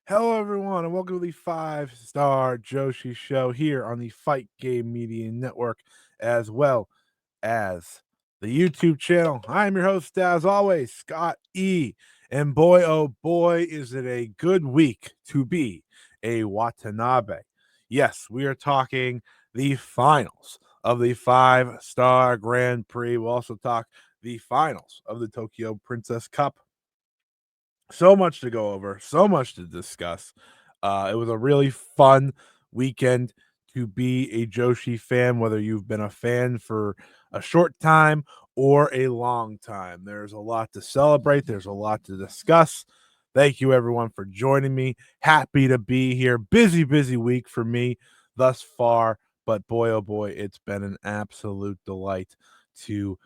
Hello, everyone, and welcome to the five-star Joshi show here on the Fight Game Media Network, as well as the YouTube channel. I'm your host, as always, Scott E. And boy, oh boy, is it a good week to be a Watanabe. Yes, we are talking the finals of the five-star Grand Prix. We'll also talk the finals of the Tokyo Princess Cup. So much to go over, so much to discuss. It was a really fun weekend to be a Joshi fan, whether you've been a fan for a short time or a long time. There's a lot to celebrate, there's a lot to discuss. Thank you, everyone, for joining me. Happy to be here. Busy, busy week for me thus far, but boy, oh boy, it's been an absolute delight to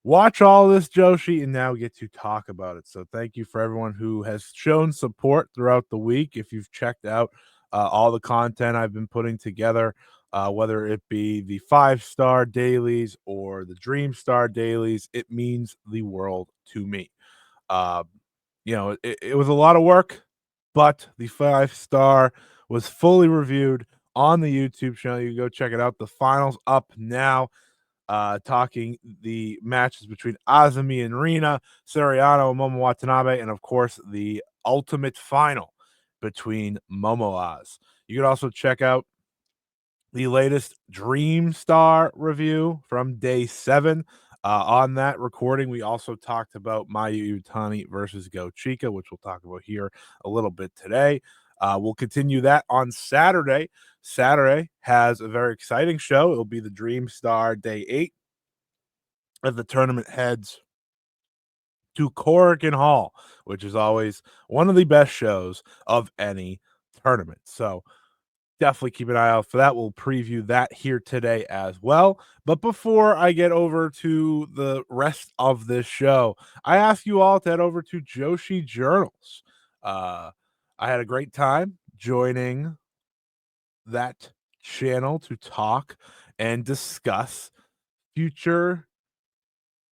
watch all this Joshi and now get to talk about it. So thank you for everyone who has shown support throughout the week. If you've checked out all the content I've been putting together, whether it be the five-star dailies or the Dream Star dailies, it means the world to me. Uh, it was a lot of work, but the five-star was fully reviewed on the YouTube channel. You can go check it out. The finals up now, talking the matches between Azumi and Rina, Sariano and Momo Watanabe, and of course the ultimate final between Momoaz. You can also check out the latest Dream Star review from day 7. On that recording, we also talked about Miu Watanabe versus Go Chica, which we'll talk about here a little bit today. We'll continue that on Saturday. Saturday has a very exciting show. It'll be the Dream Star Day 8 as the tournament heads to Korakuen Hall, which is always one of the best shows of any tournament. So definitely keep an eye out for that. We'll preview that here today as well. But before I get over to the rest of this show, I ask you all to head over to Joshi Journals. I had a great time joining that channel to talk and discuss future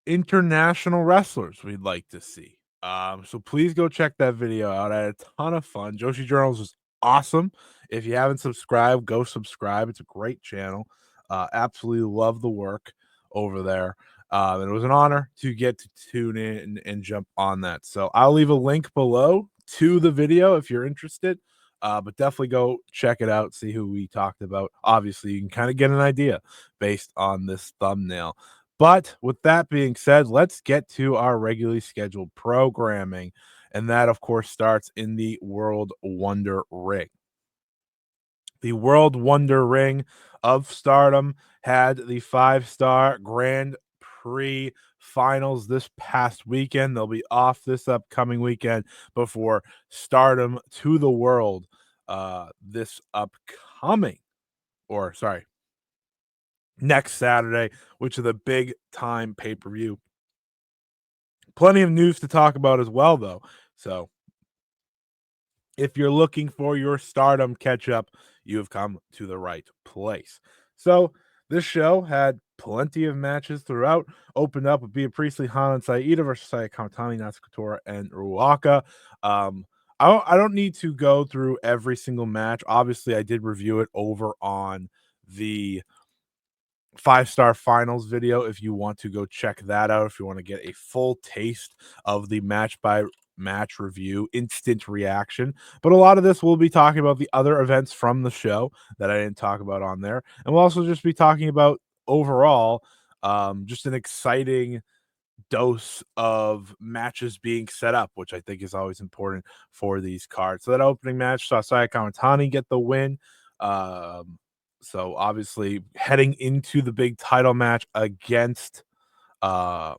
international wrestlers we'd like to see. So please go check that video out. I had a ton of fun. Joshi Journals was awesome. If you haven't subscribed, go subscribe. It's a great channel. Absolutely love the work over there. And it was an honor to get to tune in and jump on that. So I'll leave a link below to the video if you're interested. But definitely go check it out, see who we talked about. Obviously, you can kind of get an idea based on this thumbnail. But with that being said, let's get to our regularly scheduled programming. And that, of course, starts in the World Wonder Ring. The World Wonder Ring of Stardom had the five-star Grand Prix finals this past weekend. They'll be off this upcoming weekend before Stardom to the World this upcoming, or sorry, next Saturday, which is a big time pay-per-view. Plenty of news to talk about as well, though. So if you're looking for your Stardom catch up, you have come to the right place. So this show had plenty of matches throughout. Opened up with Priestley, Hina, and Saida versus Saya Kamatani, Natsukatora, and Ruaka. I don't need to go through every single match. Obviously, I did review it over on the five-star finals video if you want to go check that out, if you want to get a full taste of the match by match review, instant reaction. But a lot of this will be talking about the other events from the show that I didn't talk about on there, and we'll also just be talking about overall just an exciting dose of matches being set up, which I think is always important for these cards. So that opening match saw Saya Kamatani get the win. So obviously heading into the big title match against uh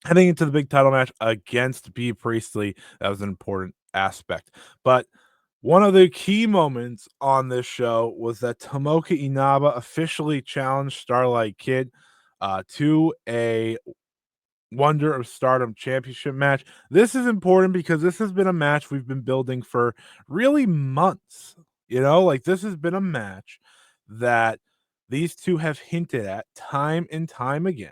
B Priestley, that was an important aspect. But one of the key moments on this show was that Tomoka Inaba officially challenged Starlight Kid to a Wonder of Stardom championship match. This is important because this has been a match we've been building for really months. Like this has been a match that these two have hinted at time and time again,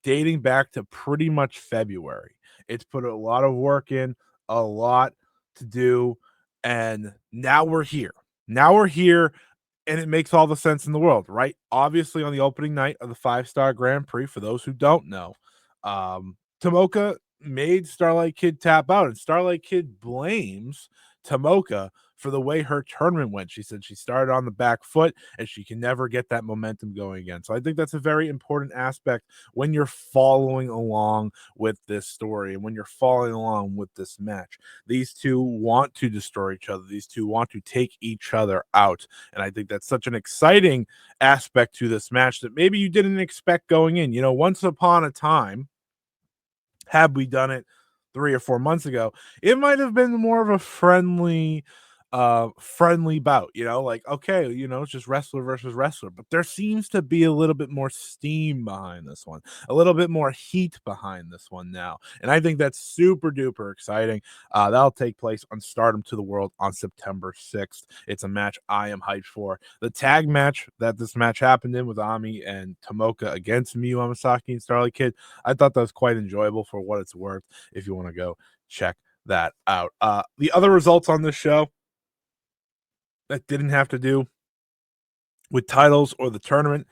dating back to pretty much February. It's put a lot of work in, a lot to do. And now we're here. Now we're here, and it makes all the sense in the world, right? Obviously, on the opening night of the 5-star Grand Prix, for those who don't know, Tomoka made Starlight Kid tap out, and Starlight Kid blames Tomoka for the way her tournament went. She said she started on the back foot and she can never get that momentum going again. So I think that's a very important aspect when you're following along with this story and when you're following along with this match. These two want to destroy each other. These two want to take each other out. And I think that's such an exciting aspect to this match that maybe you didn't expect going in. You know, once upon a time, had we done it 3 or 4 months ago, it might have been more of a friendly bout, you know, like, okay, you know, it's just wrestler versus wrestler, but there seems to be a little bit more steam behind this one, a little bit more heat behind this one now, and I think that's super duper exciting. That'll take place on Stardom to the World on September 6th. It's a match I am hyped for. The tag match that this match happened in with Ami and Tomoka against Miu Amasaki and Starlight Kid, I thought that was quite enjoyable for what it's worth. If you want to go check that out. The other results on this show that didn't have to do with titles or the tournament,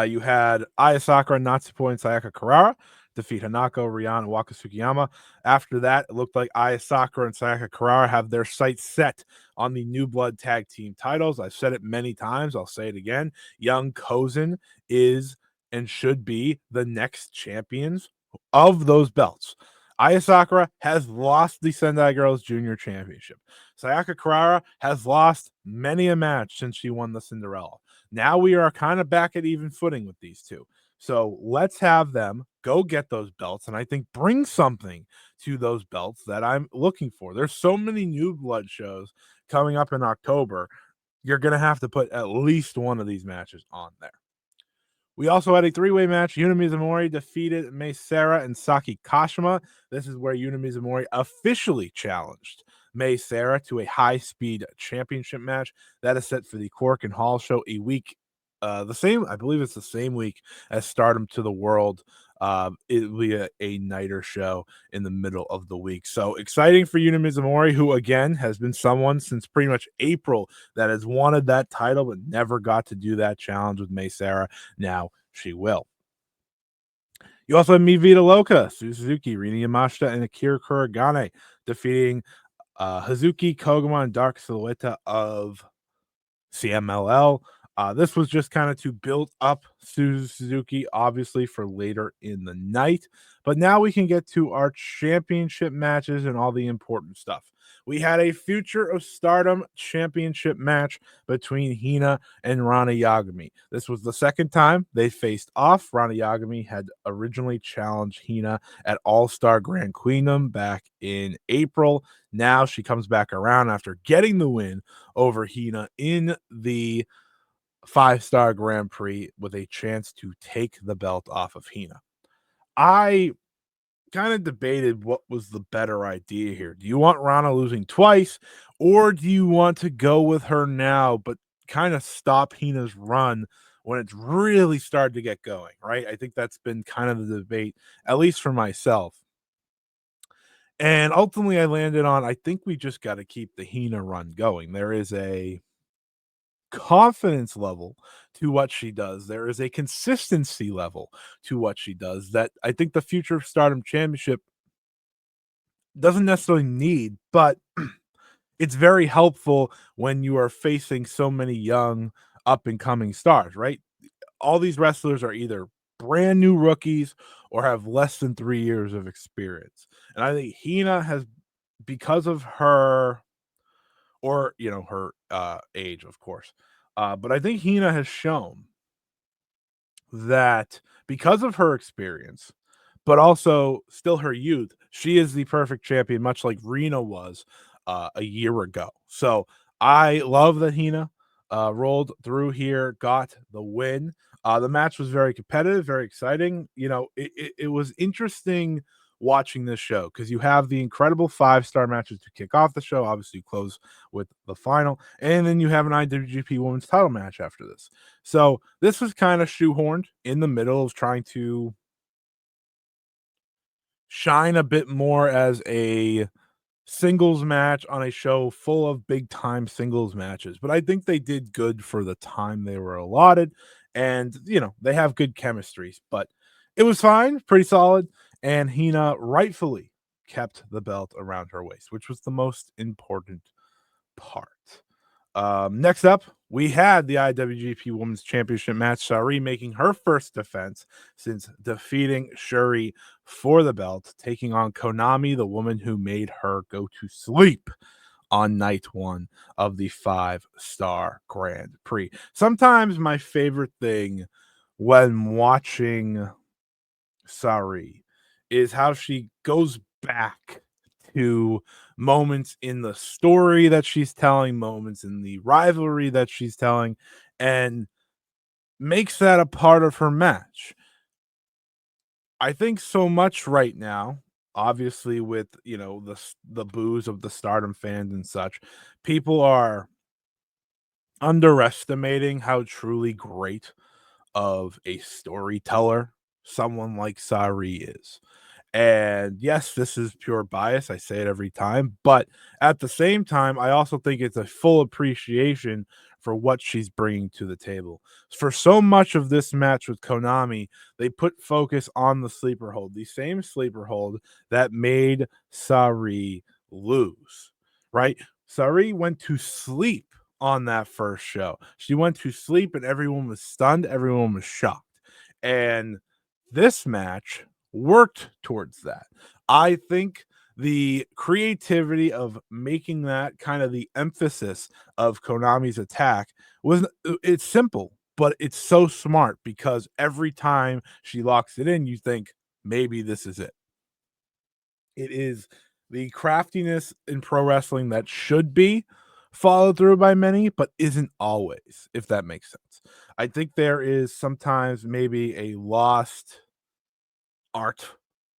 you had Aya Sakura, Natsuko, and Sayaka Kurara defeat Hanako, Rion, and Waka Tsukiyama. After that, it looked like Aya Sakura and Sayaka Kurara have their sights set on the New Blood Tag Team titles. I've said it many times. I'll say it again. Young Kozen is and should be the next champions of those belts. Aya Sakura has lost the Sendai Girls Junior Championship. Sayaka Kurara has lost many a match since she won the Cinderella. Now we are kind of back at even footing with these two. So let's have them go get those belts and I think bring something to those belts that I'm looking for. There's so many New Blood shows coming up in October. You're going to have to put at least one of these matches on there. We also had a three-way match. Yuna Mizumori defeated Mei Seira and Saki Kashima. This is where Yuna Mizumori officially challenged Mei Seira to a high-speed championship match. That is set for the Cork and Hall show a week. I believe it's the same week as Stardom to the World. It'll be a nighter show in the middle of the week. So exciting for Yuna Mizumori, who again has been someone since pretty much April that has wanted that title but never got to do that challenge with Mei Seira. Now she will. You also have Mi Vida Loca, Suzuki, Rina Yamashita, and Akira Kuragane defeating Hazuki, Koguma, and Dark Silhouette of CMLL. This was just kind of to build up Suzuki, obviously, for later in the night. But now we can get to our championship matches and all the important stuff. We had a Future of Stardom championship match between Hina and Ranna Yagami. This was the second time they faced off. Ranna Yagami had originally challenged Hina at All-Star Grand Queendom back in April. Now she comes back around after getting the win over Hina in the 5-star Grand Prix with a chance to take the belt off of Hina. I kind of debated what was the better idea here. Do you want Ranna losing twice, or do you want to go with her now, but kind of stop Hina's run when it's really started to get going, right? I think that's been kind of the debate, at least for myself. And ultimately, I landed on I think we just got to keep the Hina run going. There is a confidence level to what she does. There is a consistency level to what she does that I think the Future of Stardom Championship doesn't necessarily need, but it's very helpful when you are facing so many young up and coming stars, right? All these wrestlers are either brand new rookies or have less than 3 years of experience. And I think Hina has, because of her or her age, of course. But I think Hina has shown that because of her experience, but also still her youth, she is the perfect champion, much like Rena was a year ago. So I love that Hina rolled through here, got the win. The match was very competitive, very exciting. It was interesting watching this show because you have the incredible 5-star matches to kick off the show. Obviously, you close with the final, and then you have an IWGP Women's Title match after this. So this was kind of shoehorned in the middle of trying to shine a bit more as a singles match on a show full of big time singles matches, but I think they did good for the time they were allotted. And, they have good chemistries, but it was fine, pretty solid. And Hina rightfully kept the belt around her waist, which was the most important part. Next up, we had the IWGP Women's Championship match. Sareee making her first defense since defeating Shuri for the belt, taking on Konami, the woman who made her go to sleep on night one of the 5-star Grand Prix. Sometimes my favorite thing when watching Sareee is how she goes back to moments in the story that she's telling, moments in the rivalry that she's telling, and makes that a part of her match. I think so much right now, obviously with the boos of the Stardom fans and such, people are underestimating how truly great of a storyteller someone like Sareee is. And yes, this is pure bias. I say it every time. But at the same time, I also think it's a full appreciation for what she's bringing to the table. For so much of this match with Konami, they put focus on the sleeper hold, the same sleeper hold that made Sareee lose, right? Sareee went to sleep on that first show. She went to sleep and everyone was stunned, everyone was shocked. And this match worked towards that. I think the creativity of making that kind of the emphasis of Konami's attack was it's simple, but it's so smart because every time she locks it in, you think maybe this is it. It is the craftiness in pro wrestling that should be followed through by many, but isn't always, if that makes sense. I think there is sometimes maybe a lost art,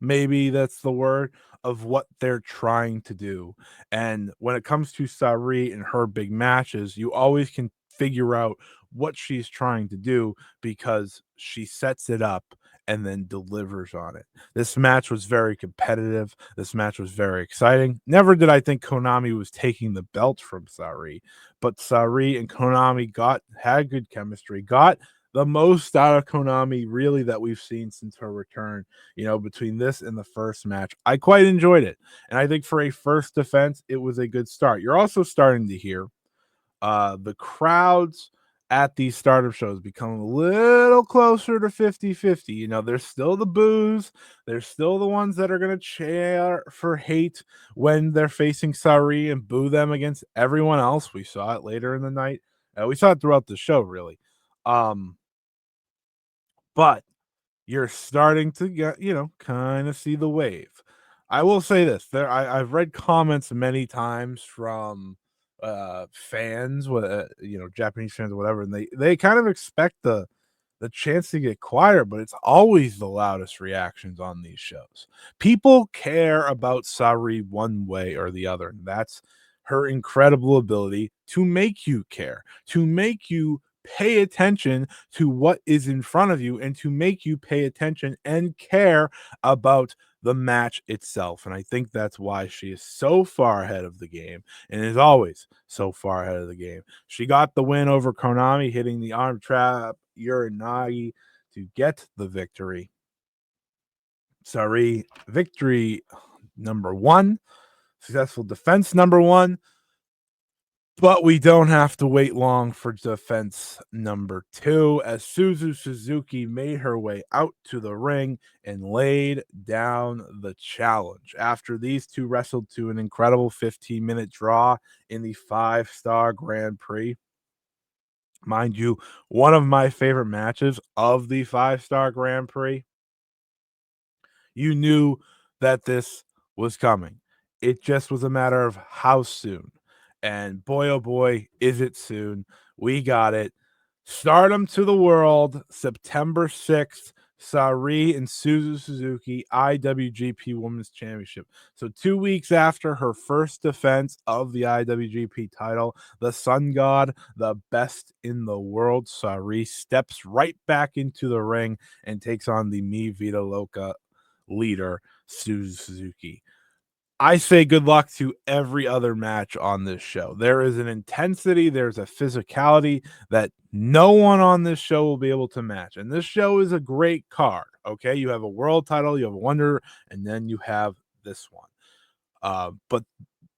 maybe that's the word, of what they're trying to do. And when it comes to Sareee and her big matches, you always can figure out what she's trying to do because she sets it up and then delivers on it. This match was very competitive. This match was very exciting. Never did I think Konami was taking the belt from Sareee, but Sareee and Konami had good chemistry, got the most out of Konami really that we've seen since her return, between this and the first match. I quite enjoyed it. And I think for a first defense, it was a good start. You're also starting to hear the crowds at these startup shows become a little closer to 50-50. There's still the boos. There's still the ones that are going to cheer for hate when they're facing Sareee and boo them against everyone else. We saw it later in the night. We saw it throughout the show, really. But you're starting to get, kind of see the wave. I will say this: I've read comments many times from fans, Japanese fans or whatever, and they kind of expect the chance to get quieter, but it's always the loudest reactions on these shows. People care about Sareee one way or the other, and that's her incredible ability to make you care, to make you pay attention to what is in front of you, and to make you pay attention and care about the match itself. And I think that's why she is so far ahead of the game and is always so far ahead of the game. She got the win over Konami, hitting the arm trap Uranagi to get the victory. Sareee, victory number one, successful defense number one. But we don't have to wait long for defense number two, as Suzuki made her way out to the ring and laid down the challenge. After these two wrestled to an incredible 15-minute draw in the 5-star Grand Prix. Mind you, one of my favorite matches of the 5-star Grand Prix. You knew that this was coming. It just was a matter of how soon. And boy, oh boy, is it soon. We got it. Stardom to the World, September 6th. Sareee and Suzuki IWGP Women's Championship. So 2 weeks after her first defense of the IWGP title, the Sun God, the best in the world, Sareee steps right back into the ring and takes on the Mi Vida Loca leader, Suzuki. I say good luck to every other match on this show. There is an intensity, there's a physicality that no one on this show will be able to match. And this show is a great card. Okay. You have a world title, you have a Wonder, and then you have this one. But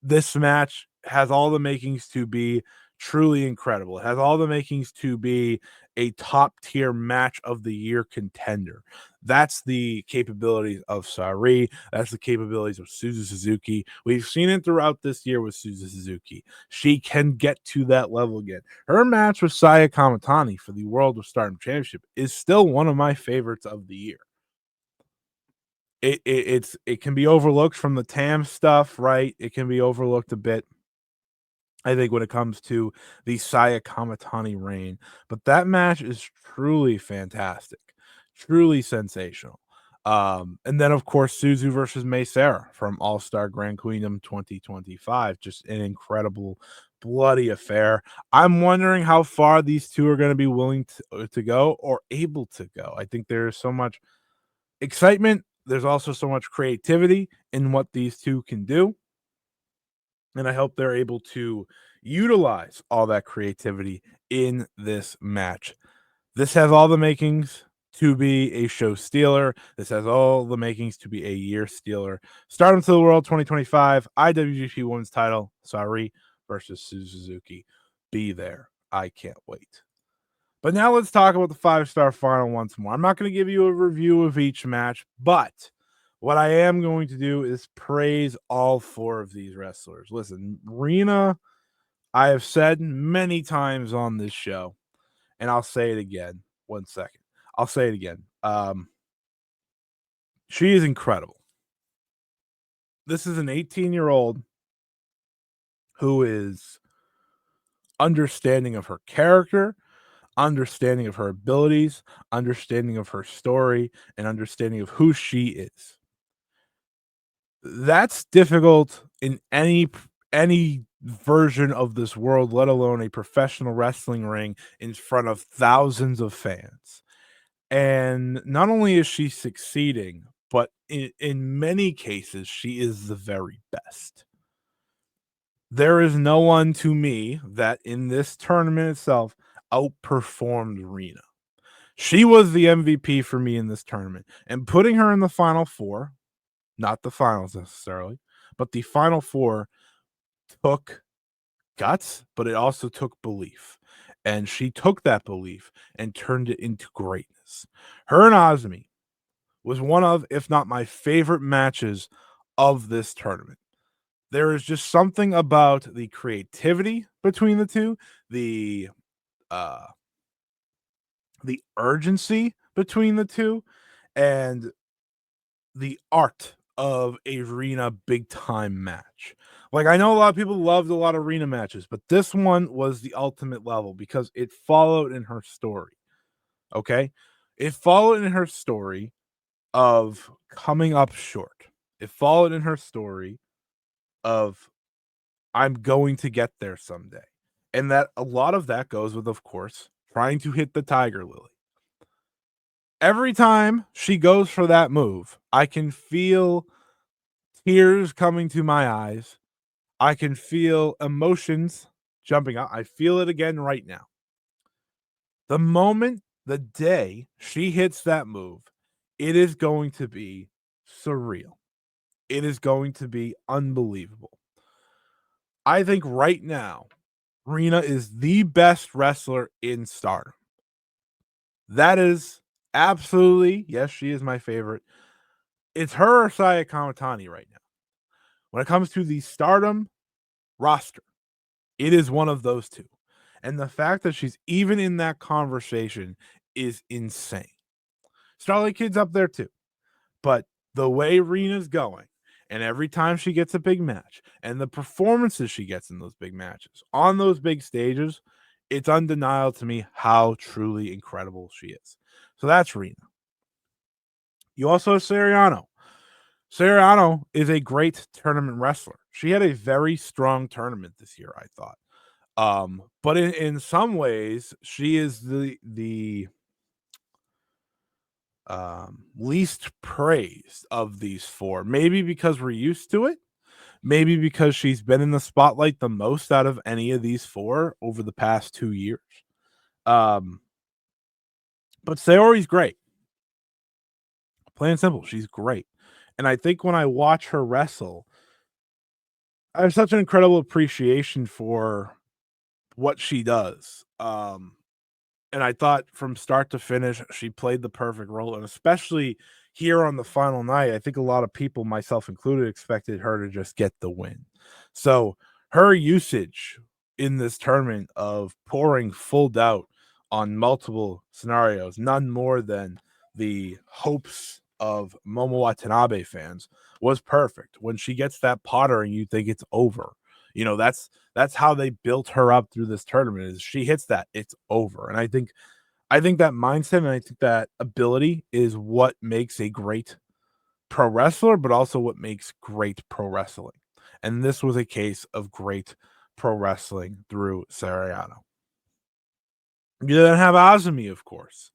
this match has all the makings to be truly incredible. It has all the makings to be a top tier match of the year contender. That's the capabilities of Sareee. That's the capabilities of Suzu Suzuki. We've seen it throughout this year with Suzu Suzuki. She can get to that level again. Her match with Saya Kamatani for the World of Stardom Championship is still one of my favorites of the year. It can be overlooked from the TAM stuff, right? It can be overlooked a bit, I think, when it comes to the Saya Kamatani reign. But that match is truly fantastic, truly sensational. And then of course Suzu versus Mei Sarah from All Star Grand Queendom 2025, just an incredible bloody affair. I'm wondering how far these two are going to be willing to go or able to go. I think there's so much excitement. There's also so much creativity in what these two can do. And I hope they're able to utilize all that creativity in this match. This has all the makings to be a show stealer. This has all the makings to be a year stealer. Stardom to the World 2025, IWGP Women's title, Sareee versus Suzuki. Be there. I can't wait. But now let's talk about the 5-star final once more. I'm not going to give you a review of each match, but what I am going to do is praise all 4 of these wrestlers. Listen, Rena, I have said many times on this show, and I'll say it again. 1 second. I'll say it again. She is incredible. This is an 18-year-old who is understanding of her character, understanding of her abilities, understanding of her story, and understanding of who she is. That's difficult in any version of this world, let alone a professional wrestling ring in front of thousands of fans. And not only is she succeeding, but in many cases, she is the very best. There is no one to me that in this tournament itself outperformed Rena. She was the MVP for me in this tournament, and putting her in the final 4, not the finals necessarily, but the final 4 took guts, but it also took belief. And she took that belief and turned it into greatness. Her and Azumi was one of, if not my favorite matches of this tournament. There is just something about the creativity between the two, uh the urgency between the two, and the art of a arena big time match. Like, I know a lot of people loved a lot of arena matches, but this one was the ultimate level because it followed in her story. Okay. It followed in her story of coming up short. It followed in her story of I'm going to get there someday. And that a lot of that goes with, of course, trying to hit the Tiger Lily. Every time she goes for that move, I can feel tears coming to my eyes. I can feel emotions jumping out. I feel it again right now. The moment, the day she hits that move, it is going to be surreal. It is going to be unbelievable. I think right now, Rena is the best wrestler in Stardom. That is absolutely, yes, she is my favorite. It's her or Saya Kamatani right now. When it comes to the Stardom roster, it is one of those two. And the fact that she's even in that conversation is insane. Starlight Kid's up there too. But the way Rena's going, and every time she gets a big match, and the performances she gets in those big matches, on those big stages, it's undeniable to me how truly incredible she is. So that's Rena. You also have Sariano. Sariano is a great tournament wrestler. She had a very strong tournament this year, I thought. But in some ways, she is the least praised of these 4. Maybe because we're used to it, maybe because she's been in the spotlight the most out of any of these 4 over the past 2 years. Um, but Saree's great. Plain and simple, she's great. And I think when I watch her wrestle, I have such an incredible appreciation for what she does. And I thought from start to finish, she played the perfect role, and especially here on the final night, I think a lot of people, myself included, expected her to just get the win. So her usage in this tournament of pouring full doubt on multiple scenarios, none more than the hopes of Momo Watanabe fans, was perfect. When she gets that pottering, you think it's over. That's how they built her up through this tournament. Is she hits that, it's over. And I think that mindset and I think that ability is what makes a great pro wrestler, but also what makes great pro wrestling. And this was a case of great pro wrestling through Sareee. You then have Azumi, of course.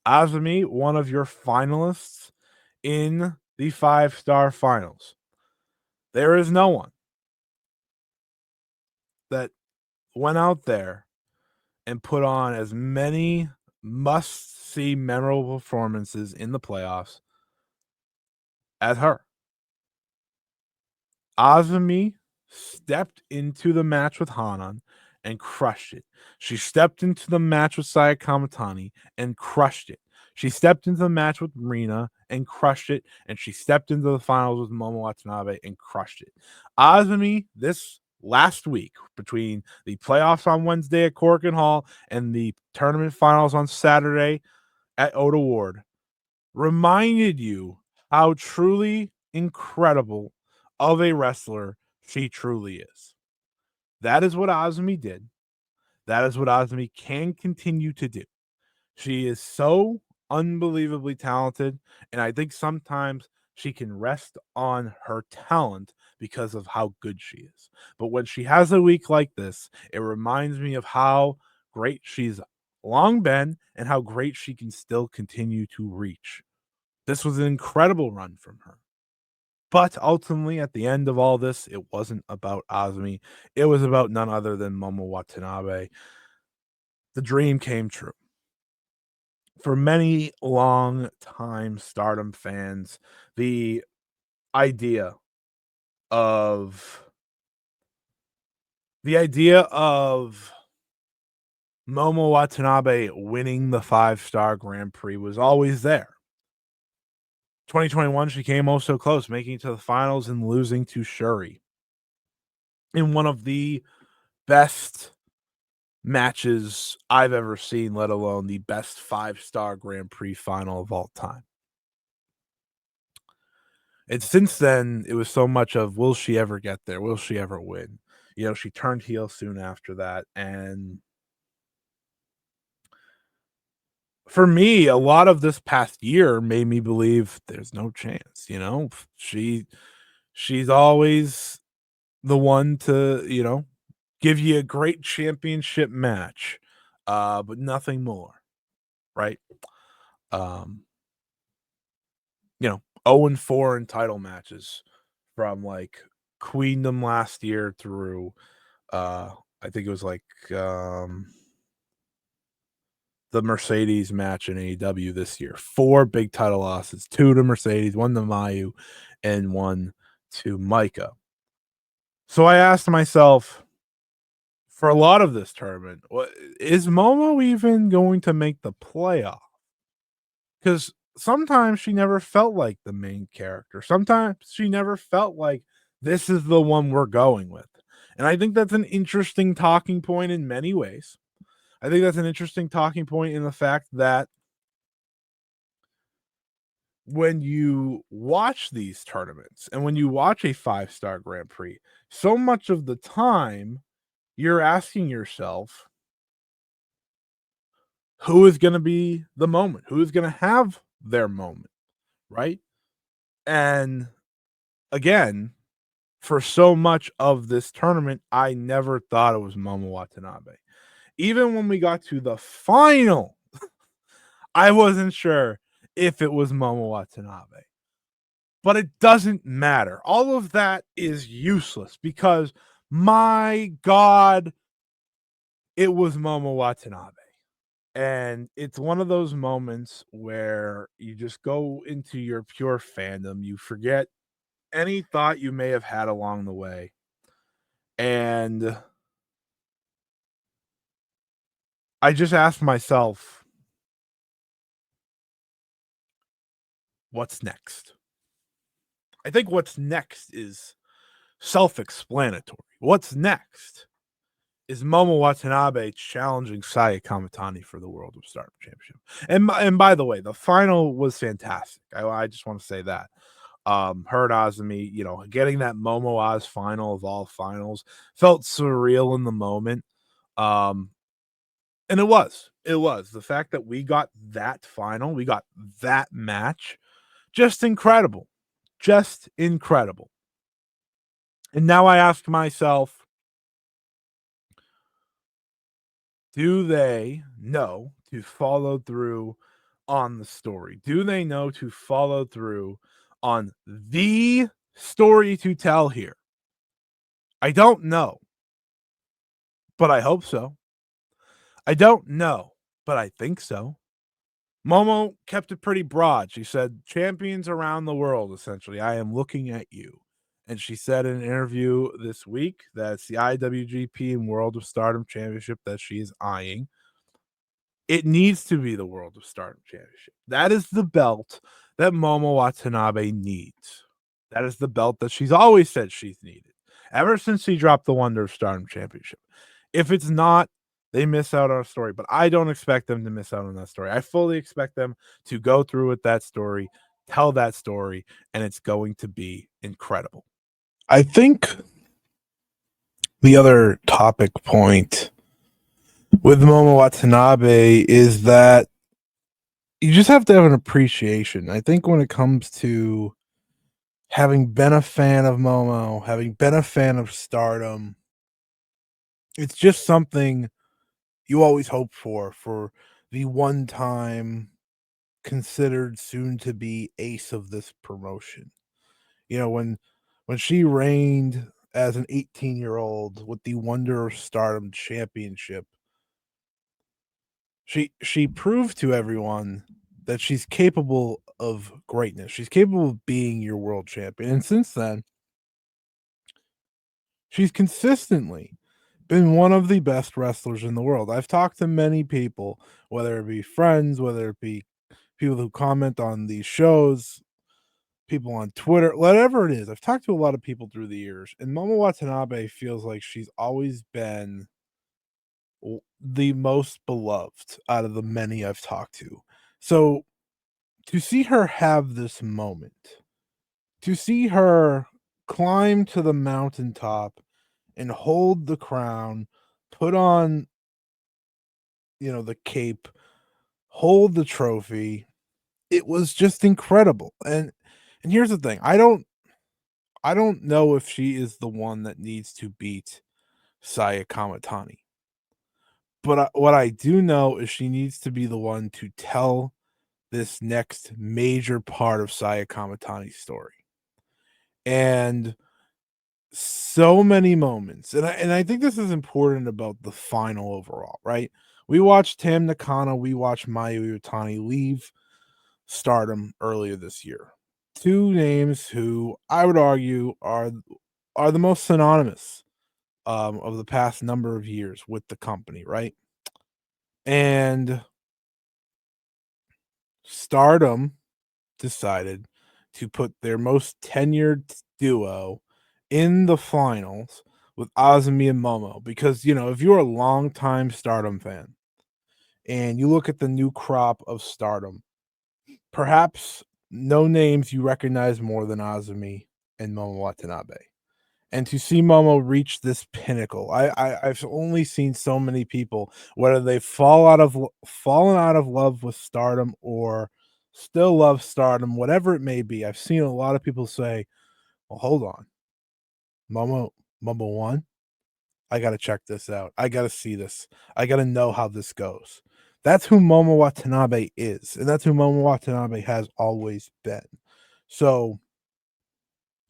Azumi, one of your finalists in the 5-star finals. There is no one that went out there and put on as many must-see memorable performances in the playoffs as her. Azumi stepped into the match with Hanan and crushed it. She stepped into the match with Saya Kamatani and crushed it. She stepped into the match with Rina and crushed it. And she stepped into the finals with Momo Watanabe and crushed it. Azumi, this last week, between the playoffs on Wednesday at Korakuen Hall and the tournament finals on Saturday at Ota Ward, reminded you how truly incredible of a wrestler she truly is. That is what Azumi did. That is what Azumi can continue to do. She is so unbelievably talented, and I think sometimes she can rest on her talent because of how good she is. But when she has a week like this, it reminds me of how great she's long been and how great she can still continue to reach. This was an incredible run from her. But ultimately, at the end of all this, it wasn't about Azumi. It was about none other than Momo Watanabe. The dream came true. For many long-time Stardom fans, the idea of Momo Watanabe winning the 5-star Grand Prix was always there. 2021, she came oh so close, making it to the finals and losing to Shuri in one of the best matches I've ever seen, let alone the best 5-star Grand Prix final of all time. And since then, it was so much of, will she ever get there? Will she ever win? She turned heel soon after that. And for me, a lot of this past year made me believe there's no chance. She's always the one to, give you a great championship match, but nothing more, right? Um, 0-4 in title matches from like Queendom last year through I think it was like the Mercedes match in AEW this year. 4 big title losses, 2 to Mercedes, 1 to Mayu, and 1 to Mika. So I asked myself, for a lot of this tournament, is Momo even going to make the playoff? Because sometimes she never felt like the main character. Sometimes she never felt like this is the one we're going with. And I think that's an interesting talking point in many ways. I think that's an interesting talking point in the fact that when you watch these tournaments and when you watch a 5-star Grand Prix, so much of the time you're asking yourself, who is going to be the moment? Who is going to have their moment, right? And again, for so much of this tournament, I never thought it was Momo Watanabe. Even when we got to the final, I wasn't sure if it was Momo Watanabe. But it doesn't matter. All of that is useless because, my God, it was Momo Watanabe. And it's one of those moments where you just go into your pure fandom. You forget any thought you may have had along the way. And I just asked myself, what's next? I think what's next is self-explanatory. What's next is Momo Watanabe challenging Saya Kamitani for the World of Stardom Championship. And by the way, the final was fantastic. I just want to say that. Her and Azumi, getting that Momo Oz final of all finals felt surreal in the moment. And it was. The fact that we got that final, we got that match, just incredible. Just incredible. And now I ask myself, do they know to follow through on the story? Do they know to follow through on the story to tell here? I don't know, but I hope so. I don't know, but I think so. Momo kept it pretty broad. She said, champions around the world, essentially. I am looking at you. And she said in an interview this week that it's the IWGP and World of Stardom Championship that she is eyeing. It needs to be the World of Stardom Championship. That is the belt that Momo Watanabe needs. That is the belt that she's always said she's needed ever since she dropped the Wonder of Stardom Championship. If it's not, they miss out on a story, but I don't expect them to miss out on that story. I fully expect them to go through with that story, tell that story, and it's going to be incredible. I think the other topic point with Momo Watanabe is that you just have to have an appreciation. I think when it comes to having been a fan of Momo, having been a fan of Stardom, it's just something you always hope for the one time considered soon to be ace of this promotion. When she reigned as an 18-year-old with the Wonder of Stardom Championship, she proved to everyone that she's capable of greatness. She's capable of being your world champion. And since then, she's consistently been one of the best wrestlers in the world. I've talked to many people, whether it be friends, whether it be people who comment on these shows, people on Twitter, whatever it is. I've talked to a lot of people through the years, and Momo Watanabe feels like she's always been the most beloved out of the many I've talked to. So to see her have this moment, to see her climb to the mountaintop and hold the crown, put on, the cape, hold the trophy, it was just incredible. And here's the thing, I don't know if she is the one that needs to beat Saya Kamitani. But what I do know is she needs to be the one to tell this next major part of Saya Kamitani's story. And so many moments. And I think this is important about the final overall, right? We watched Tam Nakano, we watched Miu Watanabe leave Stardom earlier this year. Two names who I would argue are the most synonymous of the past number of years with the company, right? And Stardom decided to put their most tenured duo in the finals with Azumi and Momo because, if you're a longtime Stardom fan and you look at the new crop of Stardom, perhaps no names you recognize more than Azumi and Momo Watanabe. And to see Momo reach this pinnacle, I've only seen so many people, whether they've fallen out of love with Stardom or still love Stardom, whatever it may be. I've seen a lot of people say, "Well, hold on, Momo won. I got to check this out. I got to see this. I got to know how this goes." That's who Momo Watanabe is, and that's who Momo Watanabe has always been. So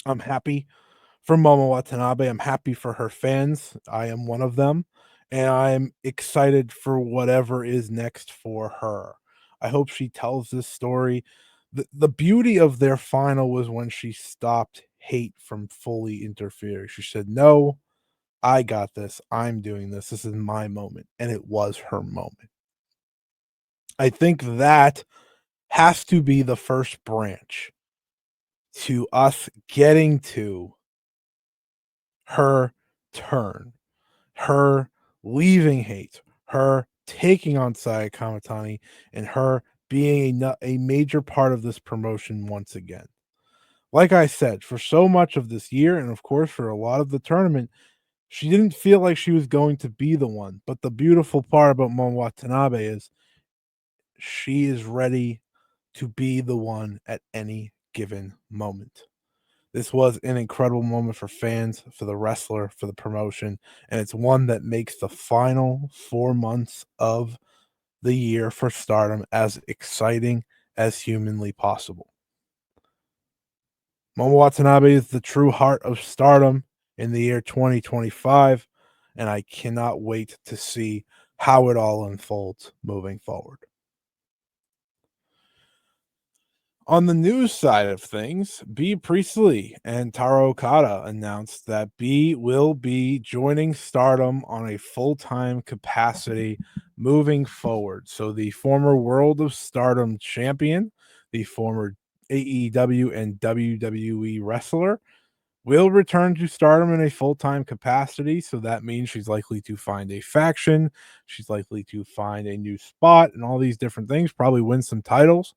I'm happy for Momo Watanabe. I'm happy for her fans. I am one of them, and I'm excited for whatever is next for her. I hope she tells this story. The beauty of their final was when she stopped hate from fully interfering. She said, "No, I got this. I'm doing this. This is my moment." And it was her moment. I think that has to be the first branch to us getting to her turn, her leaving hate, her taking on Saya Kamatani, and her being a major part of this promotion once again. Like I said, for so much of this year, and of course for a lot of the tournament, she didn't feel like she was going to be the one. But the beautiful part about Momo Watanabe is she is ready to be the one at any given moment. This was an incredible moment for fans, for the wrestler, for the promotion, and it's one that makes the final 4 months of the year for Stardom as exciting as humanly possible. Momo Watanabe is the true heart of Stardom in the year 2025, and I cannot wait to see how it all unfolds moving forward. On the news side of things, B. Priestley and Taro Okada announced that B will be joining Stardom on a full-time capacity moving forward. So the former World of Stardom champion, the former AEW and WWE wrestler, will return to Stardom in a full-time capacity. So that means she's likely to find a faction, she's likely to find a new spot, and all these different things, probably win some titles.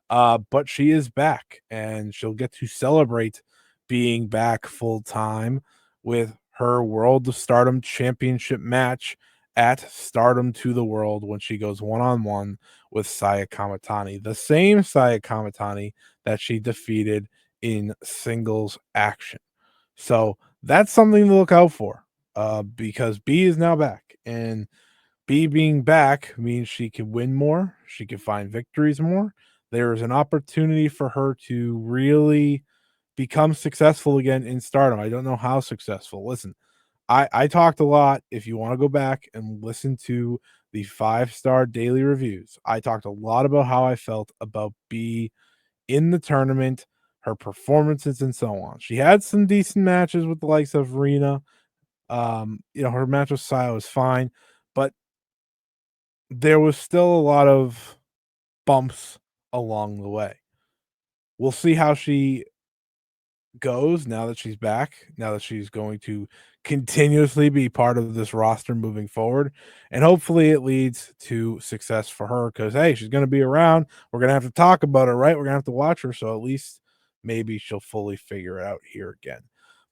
But she is back and she'll get to celebrate being back full time with her World of Stardom Championship match at Stardom to the World when she goes one on one with Saya Kamatani, the same Saya Kamatani that she defeated in singles action. So that's something to look out for because B is now back. And B being back means she can win more, she can find victories more. There is an opportunity for her to really become successful again in Stardom. I don't know how successful. Listen, I talked a lot. If you want to go back and listen to the 5-star daily reviews, I talked a lot about how I felt about B in the tournament, her performances, and so on. She had some decent matches with the likes of Rena. Her match with Saya was fine, but there was still a lot of bumps along the way. We'll see how she goes now that she's back, now that she's going to continuously be part of this roster moving forward. And hopefully it leads to success for her because, hey, she's going to be around. We're going to have to talk about her, right? We're going to have to watch her. So at least maybe she'll fully figure it out here again.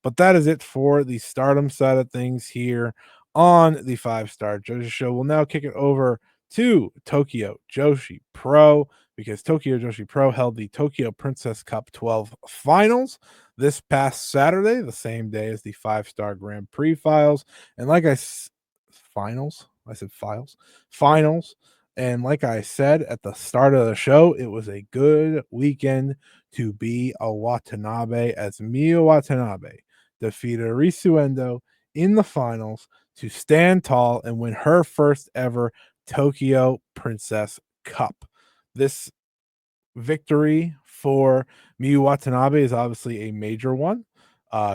But that is it for the Stardom side of things here on the 5-star Joshi Show. We'll now kick it over to Tokyo Joshi Pro because Tokyo Joshi Pro held the Tokyo Princess Cup 12 finals this past Saturday, the same day as the 5-star Grand Prix finals. And like finals, I said files, finals. And like I said at the start of the show, it was a good weekend to be a Watanabe as Miu Watanabe defeated Arisu Endo in the finals to stand tall and win her first ever Tokyo Princess Cup. This victory for Miu Watanabe is obviously a major one.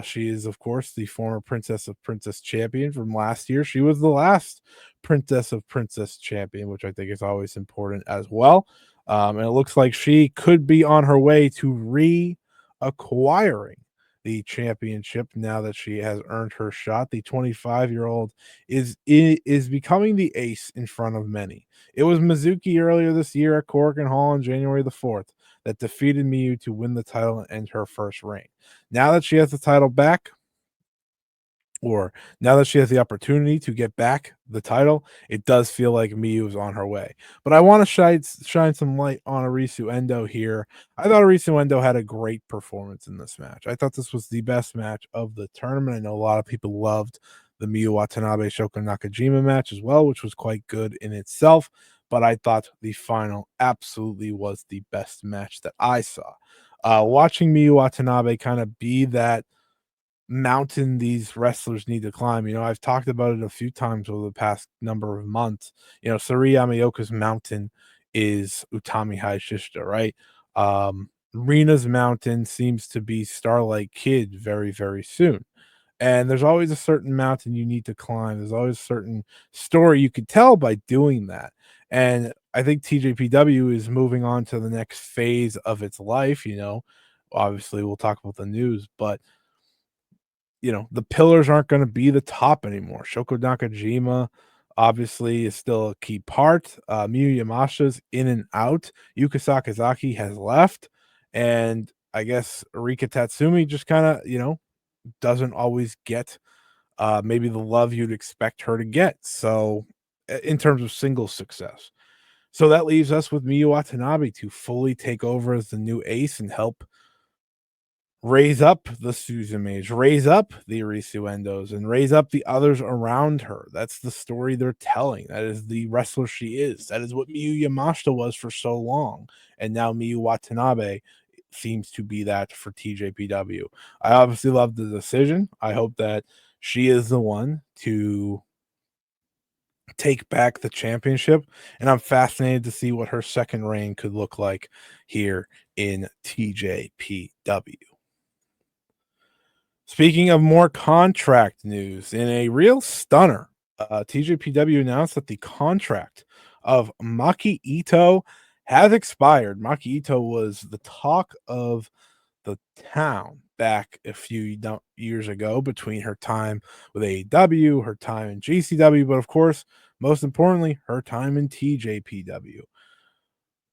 She is, of course, the former Princess of Princess champion from last year. She was the last Princess of Princess champion, which I think is always important as well. And it looks like she could be on her way to reacquiring the championship now that she has earned her shot. The 25-year-old is becoming the ace in front of many. It was Mizuki earlier this year at Korakuen Hall on January the 4th that defeated Miu to win the title and end her first reign. Now that she has the title back, or now that she has the opportunity to get back the title, it does feel like Miu is on her way. But I want to shine some light on Arisu Endo here. I thought Arisu Endo had a great performance in this match. I thought this was the best match of the tournament. I know a lot of people loved the Miu Watanabe Shoko Nakajima match as well, which was quite good in itself. But I thought the final absolutely was the best match that I saw. Watching Miu Watanabe kind of be that mountain these wrestlers need to climb. I've talked about it a few times over the past number of months. Sareee Yamaoka's mountain is Utami Hayashishita, right? Rina's mountain seems to be Starlight Kid very, very soon. And there's always a certain mountain you need to climb. There's always a certain story you could tell by doing that. And I think TJPW is moving on to the next phase of its life. Obviously, we'll talk about the news, but the pillars aren't going to be the top anymore. Shoko Nakajima obviously is still a key part. Miyu Yamashita's in and out. Yuka Sakazaki has left. And I guess Rika Tatsumi just kind of, doesn't always get maybe the love you'd expect her to get. So, in terms of single success. So that leaves us with Miyu Watanabe to fully take over as the new ace and help raise up the Suzumes, raise up the Arisuendos, and raise up the others around her. That's the story they're telling. That is the wrestler she is. That is what Miyu Yamashita was for so long. And now Miyu Watanabe seems to be that for TJPW. I obviously love the decision. I hope that she is the one to take back the championship. And I'm fascinated to see what her second reign could look like here in TJPW. Speaking of more contract news, in a real stunner, TJPW announced that the contract of Maki Itoh has expired. Maki Itoh was the talk of the town back a few years ago between her time with AEW, her time in GCW, but of course, most importantly, her time in TJPW.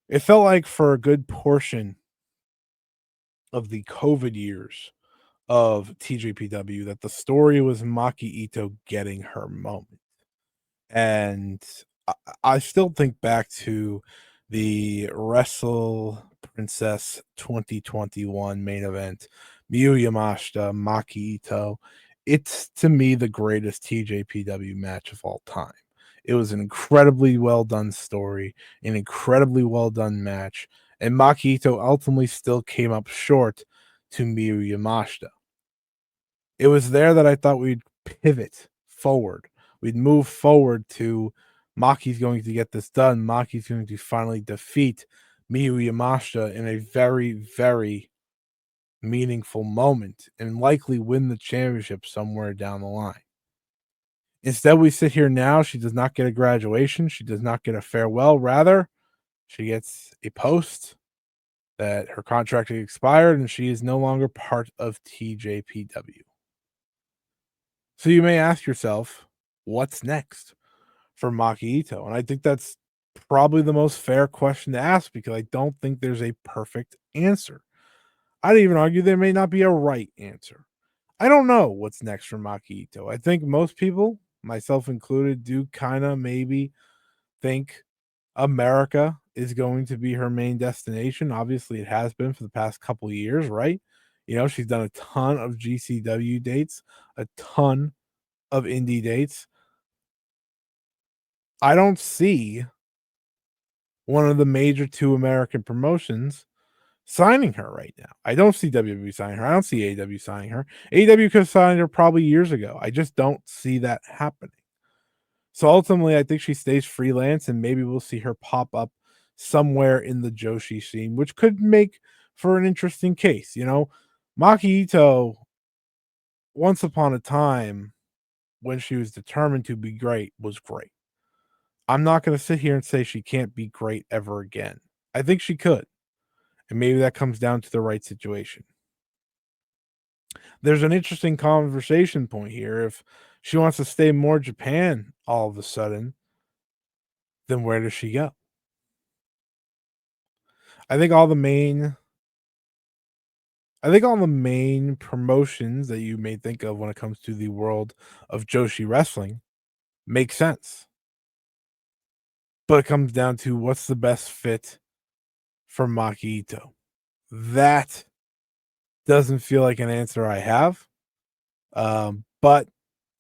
It felt like for a good portion of the COVID years of TJPW that the story was Maki Itoh getting her moment. And I still think back to the Wrestle Princess 2021 main event, Miu Yamashita, Maki Itoh. It's to me the greatest TJPW match of all time. It was an incredibly well done story, an incredibly well done match, and Maki Itoh ultimately still came up short to Miu Yamashita. It was there that I thought we'd pivot forward. We'd move forward to Maki's going to get this done. Maki's going to finally defeat Miyu Yamashita in a very, very meaningful moment and likely win the championship somewhere down the line. Instead, we sit here now. She does not get a graduation. She does not get a farewell. Rather, she gets a post that her contract has expired and she is no longer part of TJPW. So you may ask yourself, what's next for Maki Itoh? And I think that's probably the most fair question to ask because I don't think there's a perfect answer. I'd even argue there may not be a right answer. I don't know what's next for Maki Itoh. I think most people, myself included, do kind of maybe think America is going to be her main destination. Obviously, it has been for the past couple years, right? She's done a ton of GCW dates, a ton of indie dates. I don't see one of the major two American promotions signing her right now. I don't see WWE signing her. I don't see AEW signing her. AEW could have signed her probably years ago. I just don't see that happening. So ultimately, I think she stays freelance and maybe we'll see her pop up somewhere in the Joshi scene, which could make for an interesting case. Maki Itoh, once upon a time, when she was determined to be great, was great. I'm not going to sit here and say she can't be great ever again. I think she could. And maybe that comes down to the right situation. There's an interesting conversation point here. If she wants to stay more Japan all of a sudden, then where does she go? I think all the main promotions that you may think of when it comes to the world of Joshi wrestling make sense. But it comes down to what's the best fit for Maki Itoh. That doesn't feel like an answer I have. But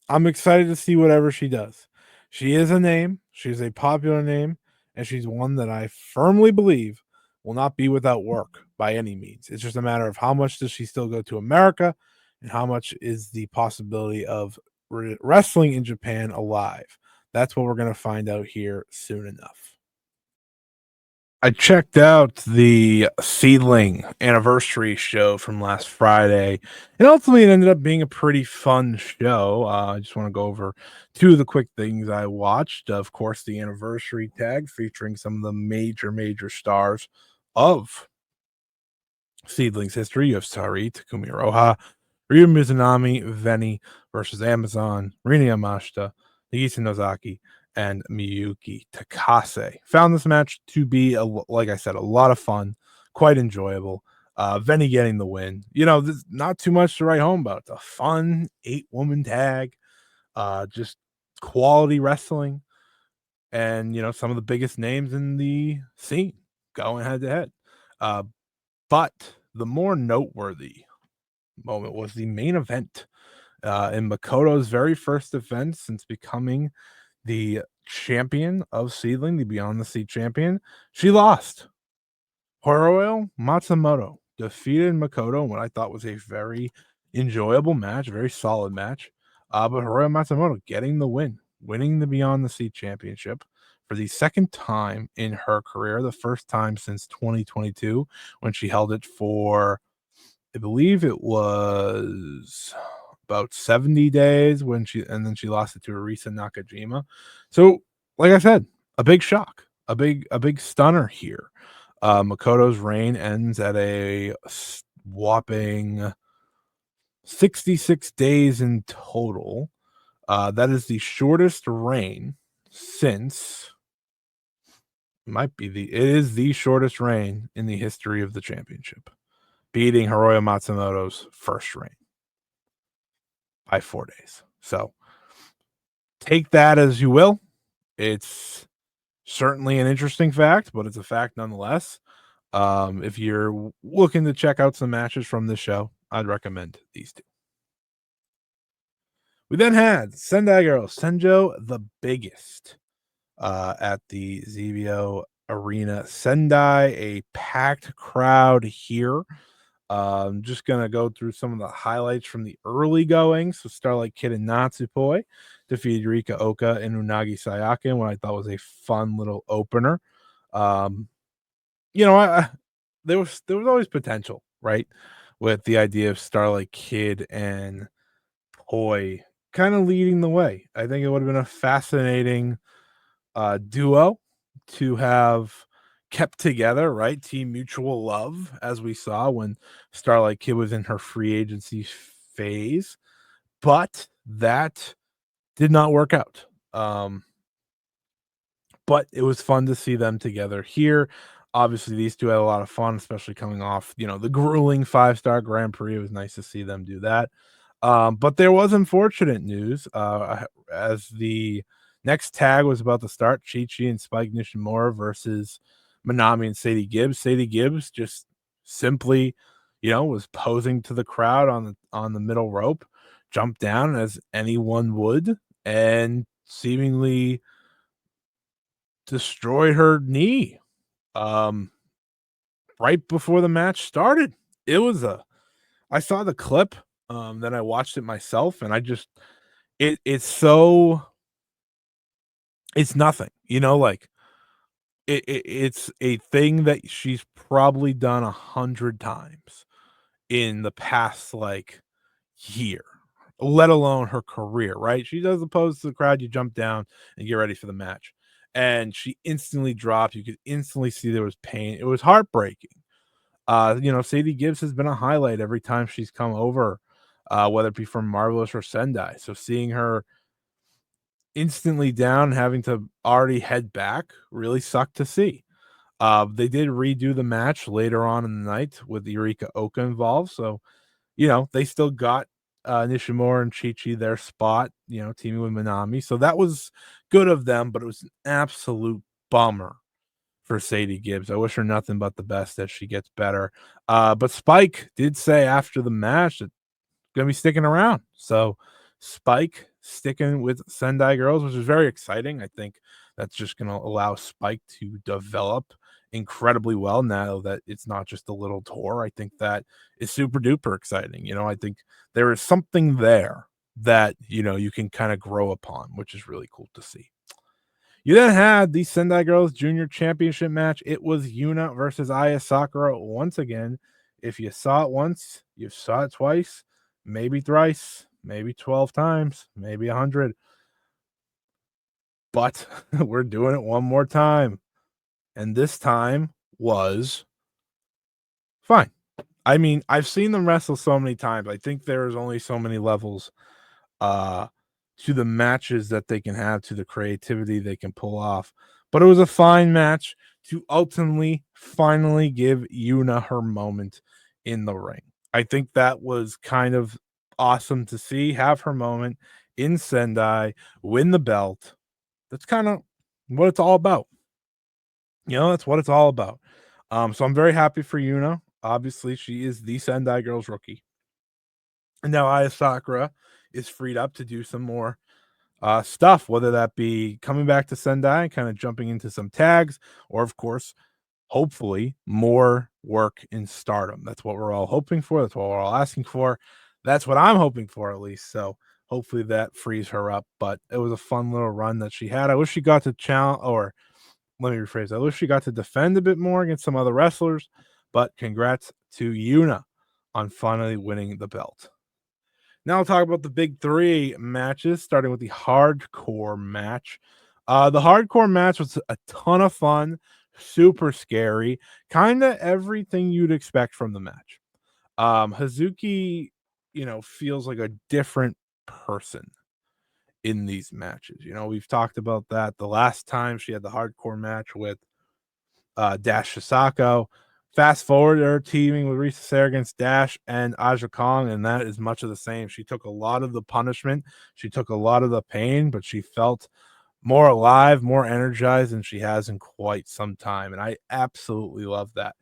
I'm excited to see whatever she does. She is a name, she's a popular name, and she's one that I firmly believe will not be without work by any means. It's just a matter of how much does she still go to America and how much is the possibility of wrestling in Japan alive. That's what we're going to find out here soon enough. I checked out the Seedling anniversary show from last Friday, and ultimately it ended up being a pretty fun show. I just want to go over two of the quick things I watched. Of course, the anniversary tag featuring some of the major stars of Seedling's history. You have Sareee, Takumi Iroha, Ryu Mizunami, VENY versus Amazon, Rina Yamashita, Nagisa Nozaki, and Miyuki Takase. Found this match to be, like I said, a lot of fun, quite enjoyable. VENY getting the win. There's not too much to write home about. It's a fun 8-woman tag, just quality wrestling, and some of the biggest names in the scene going head to head. But the more noteworthy moment was the main event in Makoto's very first event since becoming the champion of Seedling, the Beyond the Sea champion. She lost. Hiroyo Matsumoto defeated Makoto in what I thought was a very enjoyable match, very solid match. But Hiroyo Matsumoto getting the win, winning the Beyond the Sea championship for the second time in her career, the first time since 2022 when she held it for, I believe it was about 70 days and then she lost it to Arisa Nakajima. So, like I said, a big shock, a big stunner here. Makoto's reign ends at a whopping 66 days in total. That is the shortest reign since it is the shortest reign in the history of the championship, beating Hiroyo Matsumoto's first reign by 4 days. So take that as you will. It's certainly an interesting fact, but it's a fact nonetheless. If you're looking to check out some matches from this show, I'd recommend these two. We then had Sendai Girls, SENJO the biggest, at the ZBO Arena. Sendai, a packed crowd here. Just gonna go through some of the highlights from the early going. So Starlight Kid and Natsupoi defeated Rika Oka and Unagi Sayaka in what I thought was a fun little opener. There was always potential, right? With the idea of Starlight Kid and Poi kind of leading the way. I think it would have been a fascinating duo to have kept together, right? Team Mutual Love, as we saw when Starlight Kid was in her free agency phase, but that did not work out. But it was fun to see them together here. Obviously, these two had a lot of fun, especially coming off, the grueling 5-star Grand Prix. It was nice to see them do that. But there was unfortunate news as the next tag was about to start. Chi-Chi and Spike Nishimura versus Manami and Sadie Gibbs. Sadie Gibbs just simply, was posing to the crowd on the middle rope, jumped down as anyone would, and seemingly destroyed her knee right before the match started. I saw the clip, then I watched it myself, and I just it's nothing, like it's a thing that she's probably done 100 times in the past year, let alone her career, right? She does oppose to the crowd, you jump down and get ready for the match. And she instantly dropped. You could instantly see there was pain. It was heartbreaking. Sadie Gibbs has been a highlight every time she's come over, whether it be from Marvelous or Sendai. So seeing her instantly down, having to already head back, really sucked to see. They did redo the match later on in the night with Eureka Oka involved. So, they still got Nishimura and Chi-Chi their spot, teaming with Manami. So that was good of them, but it was an absolute bummer for Sadie Gibbs. I wish her nothing but the best as she gets better. But Spike did say after the match that going to be sticking around. So Spike sticking with Sendai Girls, which is very exciting. I think that's just going to allow Spike to develop incredibly well now that it's not just a little tour. I think that is super duper exciting. I think there is something there that, you can kind of grow upon, which is really cool to see. You then had the Sendai Girls Junior Championship match. It was Yuna versus Aya Sakura once again. If you saw it once, you saw it twice, maybe thrice, maybe 12 times, maybe 100. But we're doing it one more time. And this time was fine. I mean, I've seen them wrestle so many times. I think there's only so many levels uh to the matches that they can have, to the creativity they can pull off. But it was a fine match to ultimately finally give Yuna her moment in the ring. I think that was kind of awesome to see, have her moment in Sendai, win the belt. That's kind of what it's all about. That's what it's all about. So I'm very happy for Yuna. Obviously, she is the Sendai Girls rookie. And now Aya Sakura is freed up to do some more stuff, whether that be coming back to Sendai and kind of jumping into some tags, or of course, hopefully more work in Stardom. That's what we're all hoping for. That's what we're all asking for. That's what I'm hoping for, at least. So hopefully that frees her up. But it was a fun little run that she had. I wish she got to challenge, or let me rephrase. I wish she got to defend a bit more against some other wrestlers. But congrats to Yuna on finally winning the belt. Now I'll talk about the big three matches, starting with the hardcore match. The hardcore match was a ton of fun, super scary, kind of everything you'd expect from the match. Hazuki, feels like a different person in these matches. We've talked about that the last time she had the hardcore match with Dash Shisako. Fast forward, her teaming with Risa Sera against Dash and Aja Kong, and that is much of the same. She took a lot of the punishment, she took a lot of the pain, but she felt more alive, more energized than she has in quite some time. And I absolutely love that.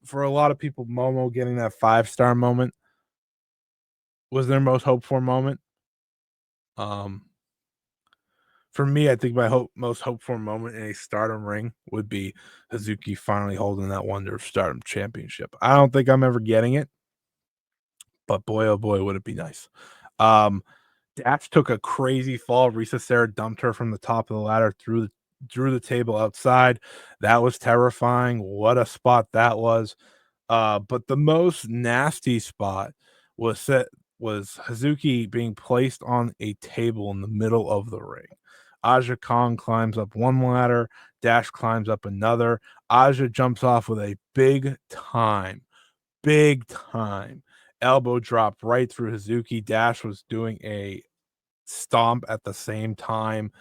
For a lot of people, Momo getting that 5-star moment was their most hoped for moment. Um, For me, I think my most hoped for moment in a Stardom ring would be Hazuki finally holding that Wonder of Stardom championship. I don't think I'm ever getting it, but boy, oh boy, would it be nice. Um, Dash took a crazy fall. Risa Sera dumped her from the top of the ladder through the table outside. That was terrifying. What a spot that was. But the most nasty spot was Hazuki being placed on a table in the middle of the ring. Aja Kong climbs up one ladder, Dash climbs up another. Aja jumps off with a big time elbow drop right through Hazuki. Dash was doing a stomp at the same time.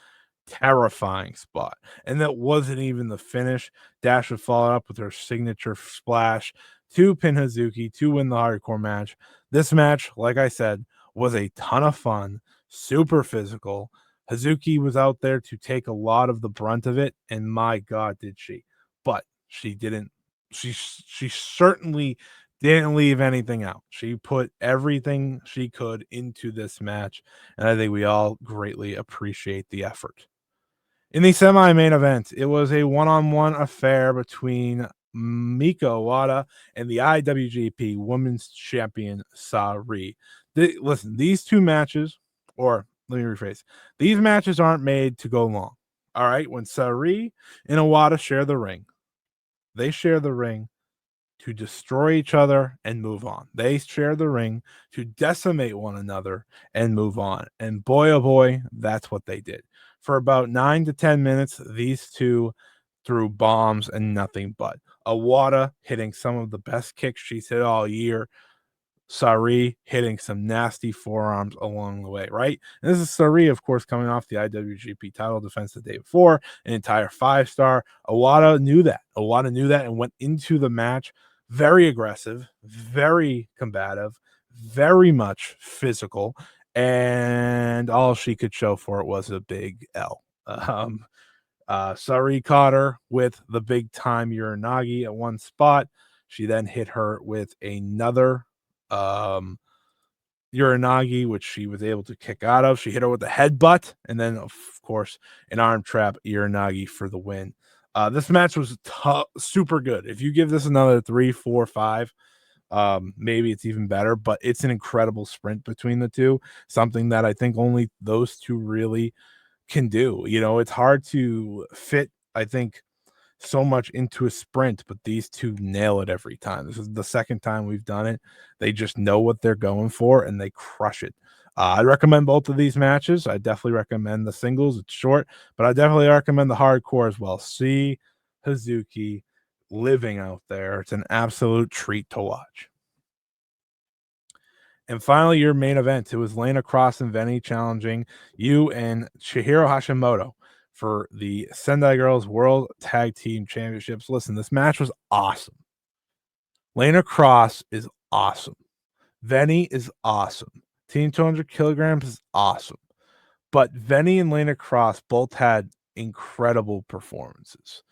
Terrifying spot. And that wasn't even the finish. Dash would follow up with her signature splash to pin Hazuki to win the hardcore match. This match, like I said, was a ton of fun, super physical. Hazuki was out there to take a lot of the brunt of it, and my God, did she. But she didn't. She certainly didn't leave anything out. She put everything she could into this match, and I think we all greatly appreciate the effort. In the semi-main event, it was a one-on-one affair between Mika Iwata and the IWGP Women's Champion Sareee. Listen, these two matches, or let me rephrase, these matches aren't made to go long. All right, when Sareee and Iwata share the ring, they share the ring to destroy each other and move on. They share the ring to decimate one another and move on. And boy, oh boy, that's what they did. For about 9 to 10 minutes, these two threw bombs and nothing but. Iwata hitting some of the best kicks she's hit all year. Sareee hitting some nasty forearms along the way, right? And this is Sareee, of course, coming off the IWGP title defense the day before, an entire 5-star. Iwata knew that. Iwata knew that and went into the match very aggressive, very combative, very much physical, and all she could show for it was a big L. Sareee caught her with the big time Uranagi at one spot. She then hit her with another um Uranagi, which she was able to kick out of. She hit her with a headbutt, and then of course an arm trap Uranagi for the win. This match was super good. If you give this another 3, 4, 5, maybe it's even better, but it's an incredible sprint between the two, something that I think only those two really can do. You know, it's hard to fit, I think, so much into a sprint, but these two nail it every time. This is the second time we've done it. They just know what they're going for and they crush it. I recommend both of these matches. I definitely recommend the singles. It's short, but I definitely recommend the hardcore as well. See Hazuki living out there. It's an absolute treat to watch. And finally, your main event. It was VENY-Kross and VENY challenging you and Chihiro Hashimoto for the Sendai Girls World Tag Team Championships. Listen, this match was awesome. VENY-Kross is awesome. VENY is awesome. Team 200 kilograms is awesome. But VENY and VENY-Kross both had incredible performances.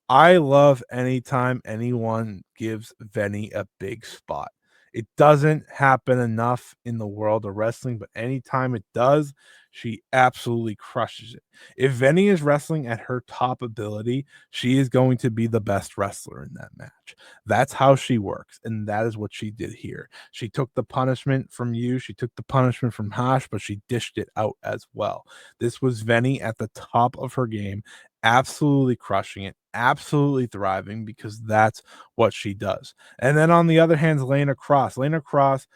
I love anytime anyone gives VENY a big spot. It doesn't happen enough in the world of wrestling, but anytime it does, she absolutely crushes it. If VENY is wrestling at her top ability, she is going to be the best wrestler in that match. That's how she works, and that is what she did here. She took the punishment from you, she took the punishment from Hash, but she dished it out as well. This was VENY at the top of her game, absolutely crushing it, absolutely thriving because that's what she does. And then on the other hand, VENY-Kross. VENY-Kross,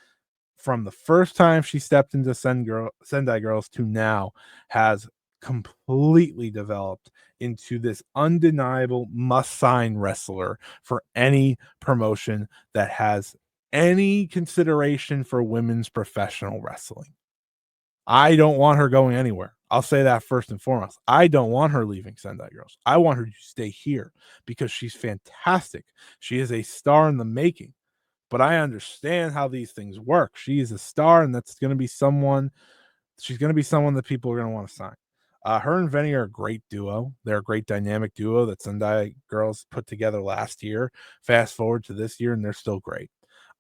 from the first time she stepped into Sendai Girls to now, has completely developed into this undeniable must-sign wrestler for any promotion that has any consideration for women's professional wrestling. I don't want her going anywhere. I'll say that first and foremost. I don't want her leaving Sendai Girls. I want her to stay here because she's fantastic. She is a star in the making. But I understand how these things work. She is a star, and that's going to be someone. She's going to be someone that people are going to want to sign. Her and VENY are a great duo. They're a great dynamic duo that Sendai Girls put together last year. Fast forward to this year, and they're still great.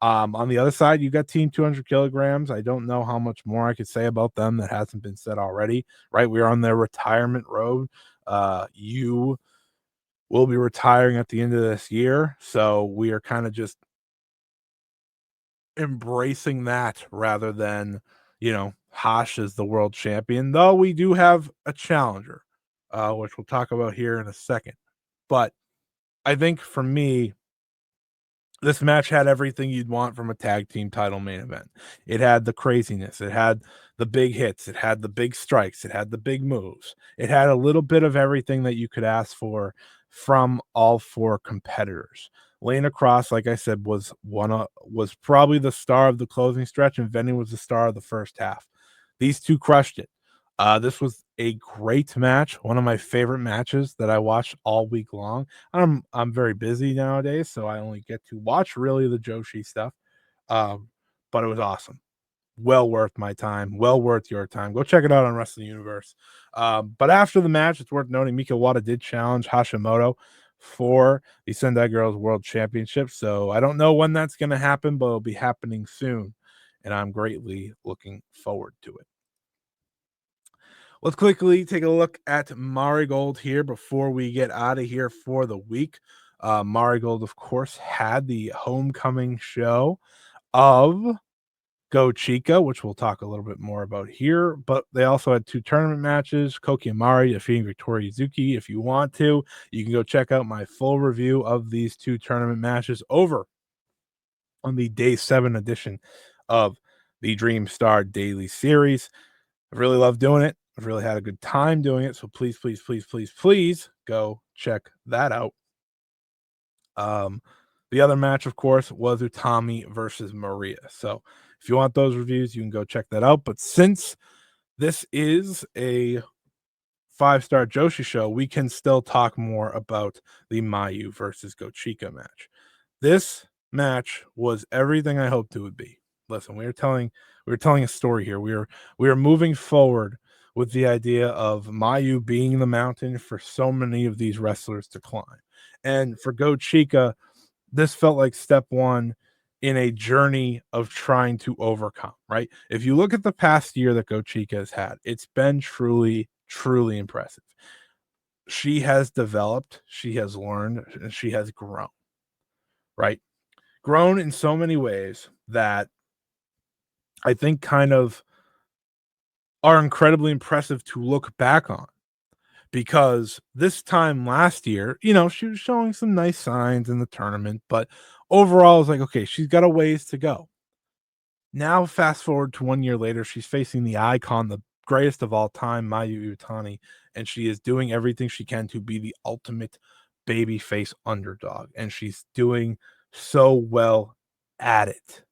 On the other side, you got Team 200 kilograms. I don't know how much more I could say about them that hasn't been said already, right? We're on their retirement road. You will be retiring at the end of this year. So we are kind of just embracing that rather than, Hash is the world champion, though we do have a challenger, which we'll talk about here in a second. But I think for me, this match had everything you'd want from a tag team title main event. It had the craziness, it had the big hits, it had the big strikes, it had the big moves. It had a little bit of everything that you could ask for from all four competitors. VENY-Kross, like I said, was probably the star of the closing stretch, and VENY was the star of the first half. These two crushed it. This was a great match, one of my favorite matches that I watched all week long. I'm very busy nowadays, so I only get to watch really the Joshi stuff. But it was awesome. Well worth my time, well worth your time. Go check it out on Wrestling Universe. But after the match, it's worth noting Mika Iwata did challenge Hashimoto for the Sendai Girls World Championship. So I don't know when that's going to happen, but it'll be happening soon. And I'm greatly looking forward to it. Let's quickly take a look at Marigold here before we get out of here for the week. Marigold, of course, had the homecoming show of Go Chica, which we'll talk a little bit more about here. But they also had two tournament matches, Koki Amari defeating Victoria Yuzuki. If you want to, you can go check out my full review of these two tournament matches over on the Day 7 edition of the Dream Star Daily Series. I really love doing it. I've really had a good time doing it. So please, please, please, please, please go check that out. The other match, of course, was Utami versus Maria. So if you want those reviews, you can go check that out. But since this is a 5-star Joshi show, we can still talk more about the Mayu versus Go Chica match. This match was everything I hoped it would be. Listen, we were telling a story here. We were moving forward with the idea of Mayu being the mountain for so many of these wrestlers to climb. And for Go Chica, this felt like step one in a journey of trying to overcome, right? If you look at the past year that Go Chica has had, it's been truly, truly impressive. she has developed, she has learned, and she has grown, right? Grown in so many ways that I think kind of are incredibly impressive to look back on. Because this time last year, she was showing some nice signs in the tournament, but overall, it's like, okay, she's got a ways to go. Now, fast forward to 1 year later, she's facing the icon, the greatest of all time, Miu Watanabe, and she is doing everything she can to be the ultimate babyface underdog, and she's doing so well at it.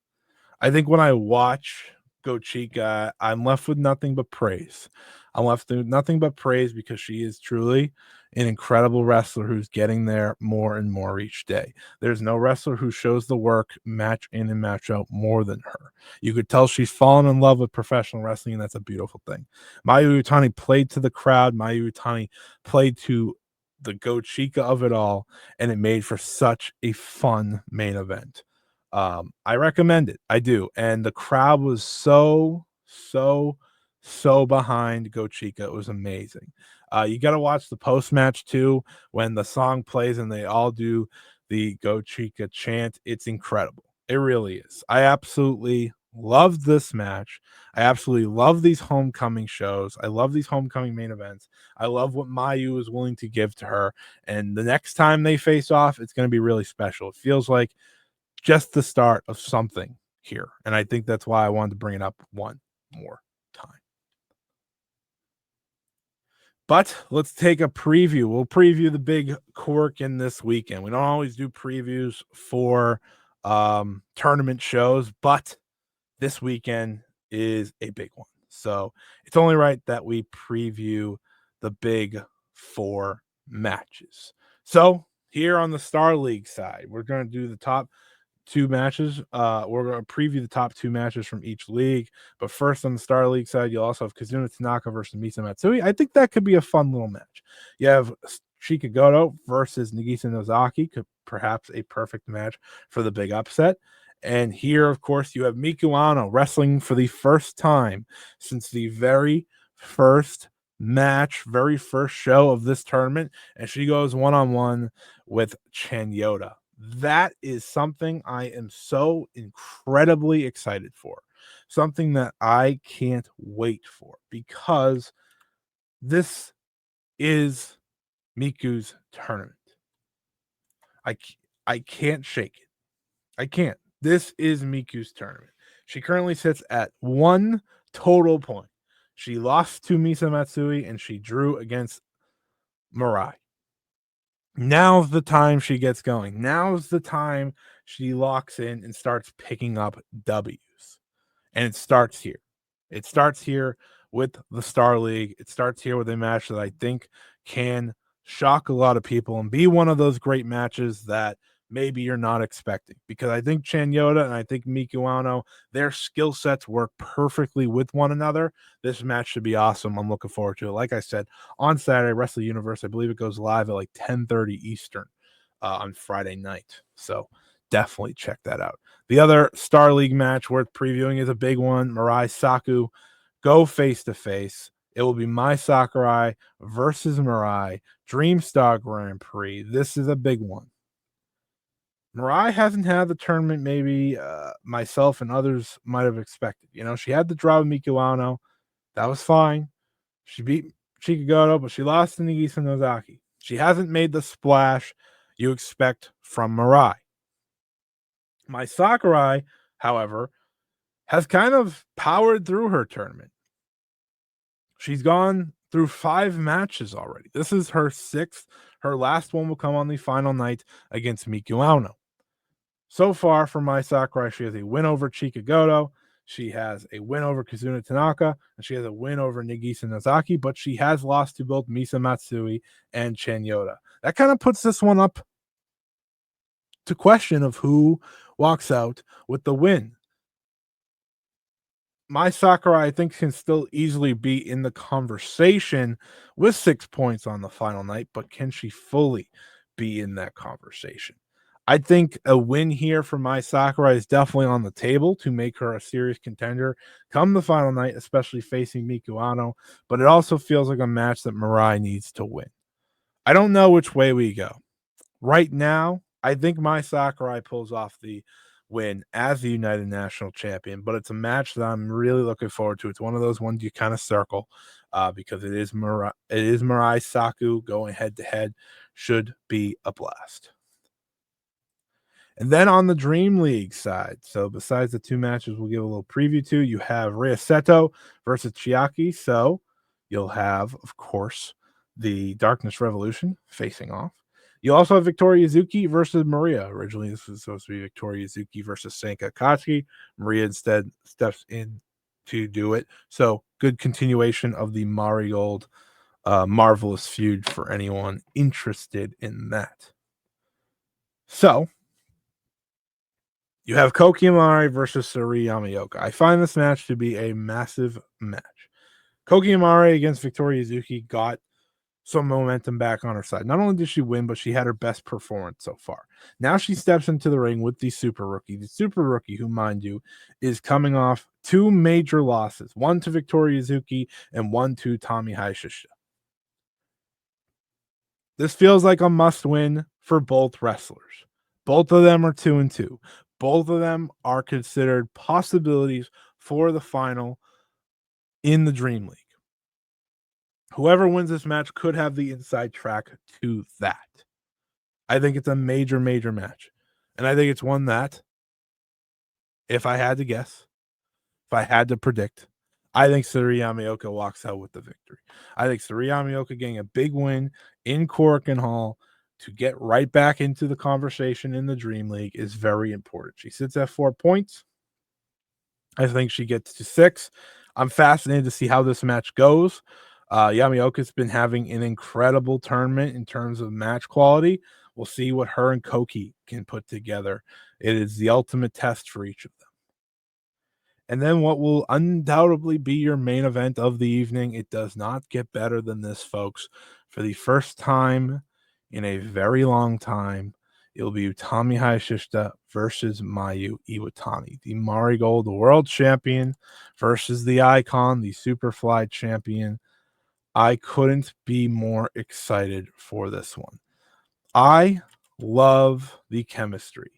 I think when I watch Go Chica, I'm left with nothing but praise. I'm left with nothing but praise because she is truly an incredible wrestler who's getting there more and more each day. There's no wrestler who shows the work match in and match out more than her. You could tell she's fallen in love with professional wrestling, and that's a beautiful thing. Miu Watanabe played to the crowd. Miu Watanabe played to the Go Chica of it all, and it made for such a fun main event. I recommend it. I do. And the crowd was so behind Go Chica. It was amazing. You got to watch the post match too when the song plays and they all do the Go Chica chant. It's incredible. It really is. I absolutely love this match. I absolutely love these homecoming shows. I love these homecoming main events. I love what Mayu is willing to give to her. And the next time they face off, it's going to be really special. It feels like just the start of something here. And I think that's why I wanted to bring it up one more time. But let's take a preview. We'll preview the big Korakuen this weekend. We don't always do previews for tournament shows, but this weekend is a big one. So it's only right that we preview the big 4 matches. So here on the Star League side, we're going to do the top 2 matches. We're going to preview the top 2 matches from each league. But first, on the Star League side, you'll also have Kazuna Tanaka versus Misa Matsui. I think that could be a fun little match. You have Shikagoto versus Nagisa Nozaki, could perhaps a perfect match for the big upset. And here, of course, you have Miku Ano wrestling for the first time since the very first match, very first show of this tournament, and she goes one-on-one with Chanyota. That is something I am so incredibly excited for. Something that I can't wait for because this is Miku's tournament. I I can't shake it. I can't. This is Miku's tournament. She currently sits at 1 total point. She lost to Misa Matsui and she drew against Mirai. Now's the time she gets going. Now's the time she locks in and starts picking up W's. And it starts here. It starts here with the Star League. It starts here with a match that I think can shock a lot of people and be one of those great matches that maybe you're not expecting. Because I think Chanyota and I think Miku Ano, their skill sets work perfectly with one another. This match should be awesome. I'm looking forward to it. Like I said, on Saturday, Wrestle Universe, I believe it goes live at like 10:30 Eastern on Friday night. So definitely check that out. The other Star League match worth previewing is a big one. Mirai Saku go face to face. It will be Mai Sakurai versus Mirai, Dreamstar Grand Prix. This is a big one. Mirai hasn't had the tournament maybe myself and others might have expected. She had the draw with Miku Ano. That was fine. She beat Shikagoto, but she lost to Nagisa Nozaki. She hasn't made the splash you expect from Mirai. Mai Sakurai, however, has kind of powered through her tournament. She's gone through 5 matches already. This is her 6th. Her last one will come on the final night against Miku Ano. So far for Mai Sakurai, she has a win over Chikagoto. She has a win over Kazuna Tanaka, and she has a win over Nagisa Nozaki, but she has lost to both Misa Matsui and Chanyota. That kind of puts this one up to question of who walks out with the win. Mai Sakurai, I think, can still easily be in the conversation with 6 points on the final night, but can she fully be in that conversation? I think a win here for Mai Sakurai is definitely on the table to make her a serious contender come the final night, especially facing Miku Ano, but it also feels like a match that Mirai needs to win. I don't know which way we go. Right now, I think Mai Sakurai pulls off the win as the United National Champion, but it's a match that I'm really looking forward to. It's one of those ones you kind of circle because it is Mirai Saku going head to head. Should be a blast. And then on the Dream League side, so besides the two matches we'll give a little preview to, you have Rhea Seto versus Chiaki. So you'll have, of course, the Darkness Revolution facing off. You also have Victoria Yuzuki versus Maria. Originally, this was supposed to be Victoria Yuzuki versus Sanka Akatsuki. Maria instead steps in to do it. So good continuation of the Marigold Marvelous feud for anyone interested in that. So you have Koki Amari versus Sareee Yamaoka. I find this match to be a massive match. Koki Amari against Victoria Yuzuki got some momentum back on her side. Not only did she win, but she had her best performance so far. Now she steps into the ring with the Super Rookie. The Super Rookie, who, mind you, is coming off two major losses, one to Victoria Yuzuki and one to Tommy Hayashishita. This feels like a must-win for both wrestlers. Both of them are 2-2. Both of them are considered possibilities for the final in the Dream League. Whoever wins this match could have the inside track to that. I think it's a major, major match. And I think it's one that, if I had to guess, if I had to predict, I think Sareee Yamaoka walks out with the victory. I think Sareee Yamaoka getting a big win in Korakuen Hall to get right back into the conversation in the Dream League is very important. She sits at 4 points. I think she gets to 6. I'm fascinated to see how this match goes. Yamaoka's been having an incredible tournament in terms of match quality. We'll see what her and Koki can put together. It is the ultimate test for each of them. And then what will undoubtedly be your main event of the evening. It does not get better than this, folks. For the first time in a very long time, it'll be Utami Hayashishita versus Miu Watanabe, the Marigold World Champion versus the Icon, the Superfly Champion. I couldn't be more excited for this one. I love the chemistry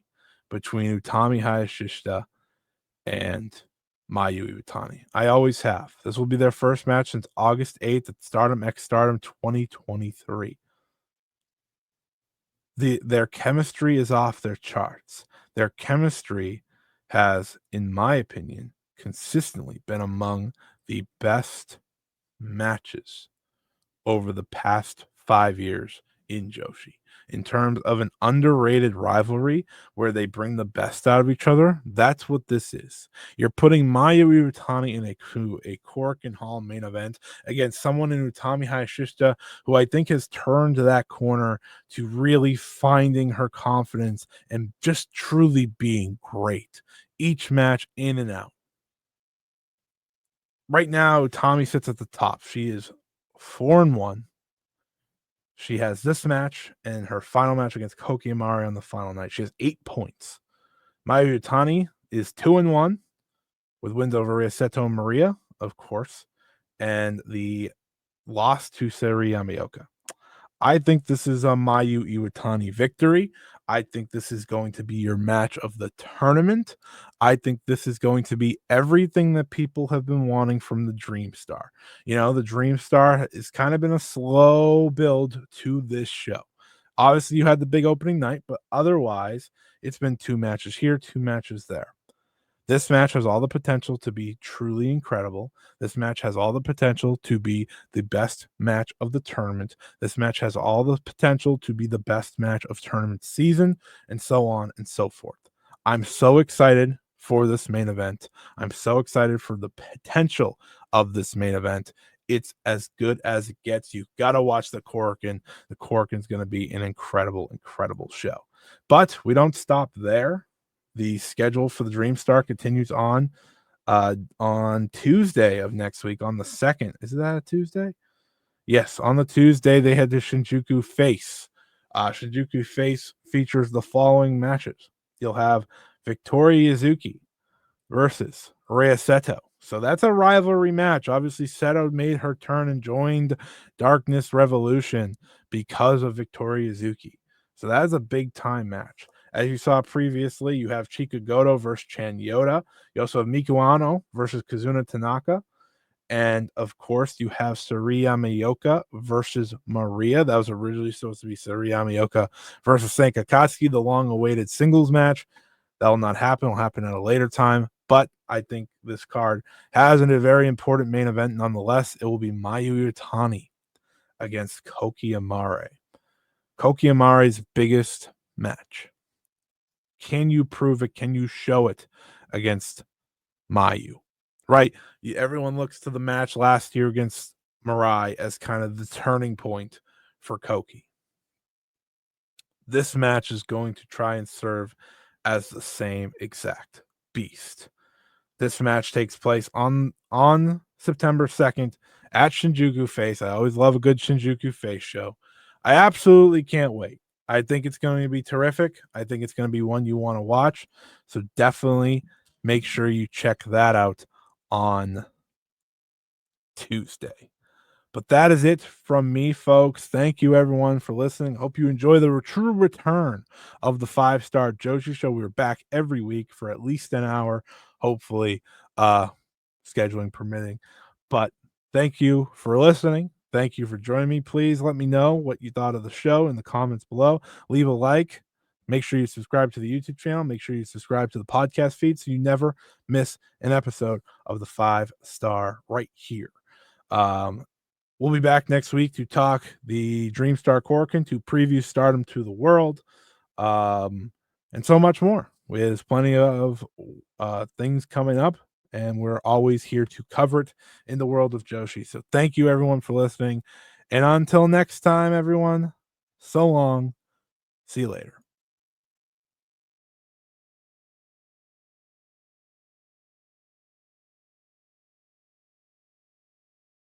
between Utami Hayashishita and Miu Watanabe. I always have. This will be their first match since August 8th at Stardom X Stardom 2023. Their chemistry is off their charts. Their chemistry has, in my opinion, consistently been among the best matches over the past 5 years in Joshi. In terms of an underrated rivalry where they bring the best out of each other, that's what this is. You're putting Miu Watanabe in a Korakuen Hall main event against someone in Utami Hayashishita who I think has turned that corner to really finding her confidence and just truly being great. Each match in and out. Right now, Tommy sits at the top. She is 4-1. She has this match and her final match against Koki Amari on the final night. She has 8 points. Miu Watanabe is 2-1 with wins over Rhea Seto and Maria, of course, and the loss to Sareee Yamaoka. I think this is a Miu Iwatani victory. I think this is going to be your match of the tournament. I think this is going to be everything that people have been wanting from the Dream Star. You know, the Dream Star has kind of been a slow build to this show. Obviously, you had the big opening night, but otherwise, it's been 2 matches here, 2 matches there. This match has all the potential to be truly incredible. This match has all the potential to be the best match of the tournament. This match has all the potential to be the best match of tournament season, and so on and so forth. I'm so excited for this main event. I'm so excited for the potential of this main event. It's as good as it gets. You've got to watch the Korakuen. The Korakuen's going to be an incredible, incredible show. But we don't stop there. The schedule for the Dream Star continues on Tuesday of next week on the 2nd. Is that a Tuesday? Yes, on the Tuesday they head to Shinjuku Face. Shinjuku Face features the following matches. You'll have Victoria Yuzuki versus Rhea Seto. So that's a rivalry match. Obviously, Seto made her turn and joined Darkness Revolution because of Victoria Zuki. So that is a big time match. As you saw previously, you have Chika Goto versus Chan Yoda. You also have Mikuano versus Kazuna Tanaka. And of course, you have Sareee Yamaoka versus Maria. That was originally supposed to be Sareee Yamaoka versus Sanka Katsuki, the long awaited singles match. That will not happen. It will happen at a later time. But I think this card has a very important main event nonetheless. It will be Miu Watanabe against Koki Amare. Koki Amare's biggest match. Can you prove it? Can you show it against Mayu? Right? Everyone looks to the match last year against Mirai as kind of the turning point for Koki. This match is going to try and serve as the same exact beast. This match takes place on September 2nd at Shinjuku Face. I always love a good Shinjuku Face show. I absolutely can't wait. I think it's going to be terrific. I think it's going to be one you want to watch. So definitely make sure you check that out on Tuesday. But that is it from me, folks. Thank you, everyone, for listening. Hope you enjoy the true return of the 5-Star Joshi Show. We're back every week for at least an hour, hopefully, scheduling permitting. But thank you for listening. Thank you for joining me. Please let me know what you thought of the show in the comments below. Leave a like. Make sure you subscribe to the YouTube channel. Make sure you subscribe to the podcast feed so you never miss an episode of the 5-Star right here. We'll be back next week to talk the Dreamstar Korakuen, to preview Stardom to the World, and so much more. There's plenty of things coming up, and we're always here to cover it in the world of Joshi. So thank you, everyone, for listening. And until next time, everyone, so long. See you later.